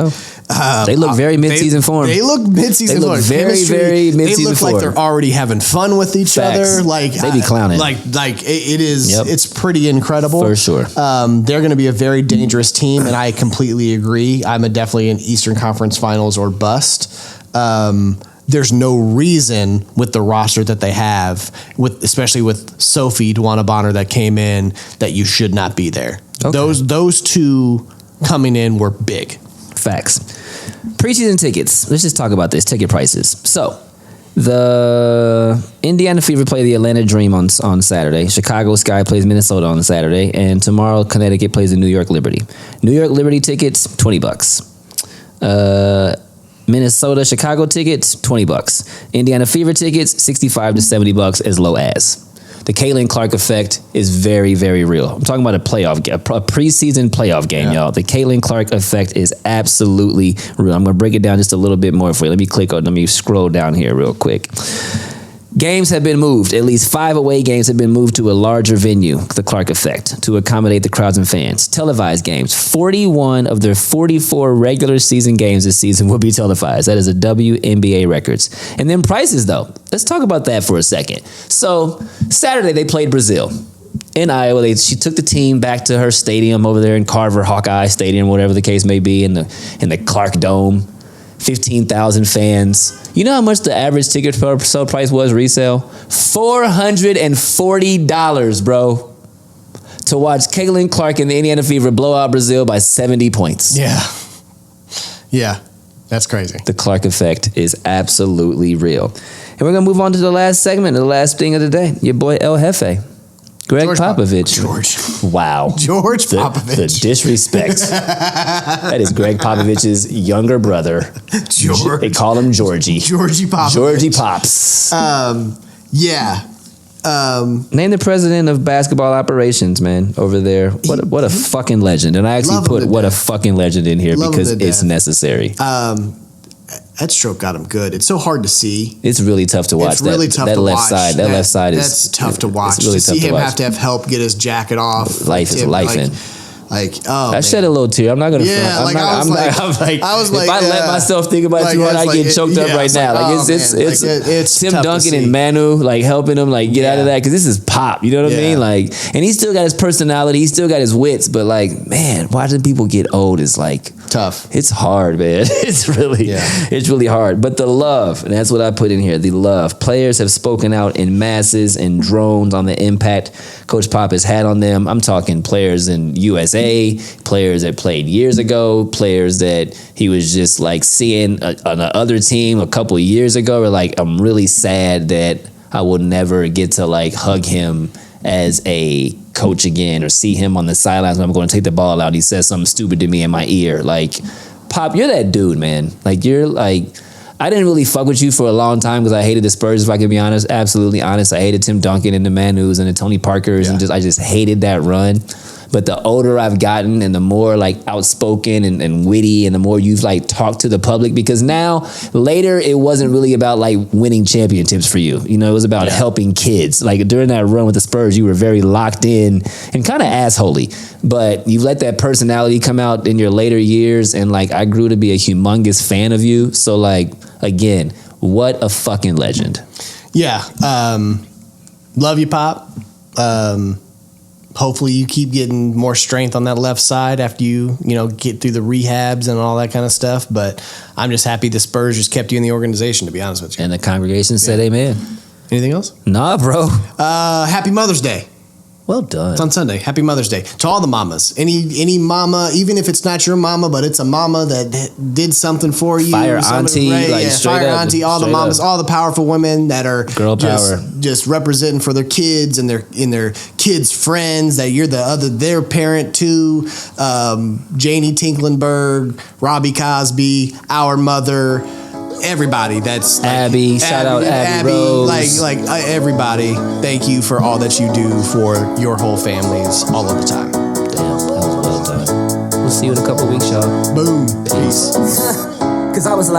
they look very mid-season form. They look mid-season form. Very, very mid-season They look form. like they're already having fun with each other. Like they be clowning. It is. Yep. It's pretty incredible for sure. They're going to be a very dangerous team, and I completely agree. I'm definitely an Eastern Conference Finals or bust. There's no reason with the roster that they have, especially with Sophie Duana-Bonner that came in, that you should not be there. Okay. Those two coming in were big. Facts. Preseason tickets. Let's just talk about this. Ticket prices. So, the Indiana Fever play the Atlanta Dream on Saturday. Chicago Sky plays Minnesota on Saturday. And tomorrow, Connecticut plays the New York Liberty. New York Liberty tickets, $20. Minnesota Chicago tickets, $20. Indiana Fever tickets, $65 to $70 as low as. The Caitlin Clark effect is very, very real. I'm talking about a preseason playoff game, y'all. The Caitlin Clark effect is absolutely real. I'm going to break it down just a little bit more for you. Let me scroll down here real quick. Games have been moved. At least 5 away games have been moved to a larger venue, the Clark effect, to accommodate the crowds and fans. Televised games. 41 of their 44 regular season games this season will be televised. That is a WNBA records. And then prices, though. Let's talk about that for a second. So, Saturday they played Brazil. In Iowa, she took the team back to her stadium over there in Carver, Hawkeye Stadium, whatever the case may be, in the Clark Dome. 15,000 fans. You know how much the average ticket sale price was resale? $440, bro, to watch Caitlin Clark and the Indiana Fever blow out Brazil by 70 points. Yeah, that's crazy. The Clark effect is absolutely real. And we're going to move on to the last segment, the last thing of the day. Your boy El Jefé. Gregg Popovich. Wow. George Popovich. The disrespect. That is Gregg Popovich's younger brother. George. They call him Georgie. Georgie Popovich. Georgie Pops. Name the president of basketball operations, man, over there. What a fucking legend. And I actually put what a fucking legend in here because it's necessary. That stroke got him good. It's so hard to see. It's really tough to watch. It's really tough that to left watch. Side. That left side is. That's tough to watch. It's really to tough see to him watch. have to help get his jacket off. Life is life in. I shed a little tear. I'm not gonna. Yeah, front. I was like, if I let myself think about it too hard, I get choked up right now. It's Tim Duncan and Manu helping him get out of that because this is Pop. You know what I mean? And he's still got his personality. He's still got his wits. But man, watching people get old is tough. It's hard, man. It's really hard. But the love, and that's what I put in here. The love. Players have spoken out in masses and drones on the impact Coach Pop has had on them. I'm talking players in USA, players that played years ago, players that he was just seeing on the other team a couple of years ago. Or I'm really sad that I will never get to hug him as a coach again or see him on the sidelines when I'm going to take the ball out. He says something stupid to me in my ear. Pop, you're that dude, man. I didn't really fuck with you for a long time because I hated the Spurs, if I can be honest. Absolutely honest. I hated Tim Duncan and the Manus and the Tony Parkers and I just hated that run. But the older I've gotten and the more outspoken and witty and the more you've talked to the public, because now later it wasn't really about winning championships for you. You know, it was about helping kids. During that run with the Spurs, you were very locked in and kind of assholey. But you let that personality come out in your later years, and I grew to be a humongous fan of you. So again, what a fucking legend. Yeah. Love you, Pop. Hopefully you keep getting more strength on that left side after you get through the rehabs and all that kind of stuff. But I'm just happy the Spurs just kept you in the organization, to be honest with you. And the congregation said amen. Anything else? Nah, bro. Happy Mother's Day. Well done. It's on Sunday. Happy Mother's Day to all the mamas. Any mama, even if it's not your mama, but it's a mama that did something for you. Fire auntie, fire auntie. All the mamas, all the powerful women that are girl power, just representing for their kids and their kids' friends. That you're their parent too. Janie Tinklenberg, Robbie Cosby, our mother. Everybody, that's Abby. Shout out Abby Rose. Everybody. Thank you for all that you do for your whole families all of the time. Damn, that was well done. We'll see you in a couple weeks, y'all. Boom. Peace. Cause I was 2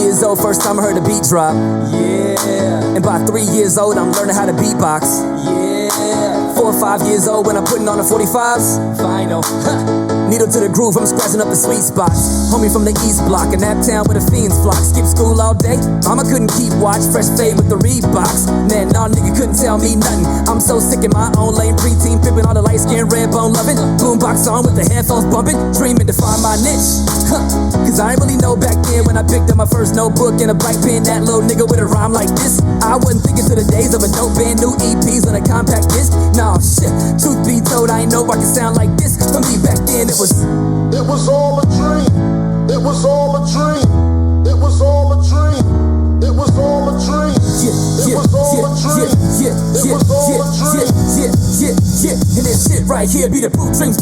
years old, first time I heard a beat drop. Yeah. And by 3 years old, I'm learning how to beatbox. Yeah. Yeah. 4 or 5 years old when I'm putting on the 45s. Final. Needle to the groove, I'm scratching up the sweet spots. Homie from the East Block, in Naptown where the fiends flock. Skip school all day, mama couldn't keep watch. Fresh fade with the Reeboks. Man, nah, nigga couldn't tell me nothing. I'm so sick in my own lane. Preteen pimping, all the light skin, red bone loving. Boombox on with the headphones bumping. Dreaming to find my niche. Cause I ain't really know back then when I picked up my first notebook and a black pen. That little nigga with a rhyme like this. I wasn't thinking to the days of a dope band, new EPs on a compact disc. Nah, shit. Truth be told, I ain't know I could sound like this. For me back then, it was all a dream. It was all a dream. It was all a dream. It was all a dream. It was all a dream. It was all a dream. And this shit right here be the proof dreams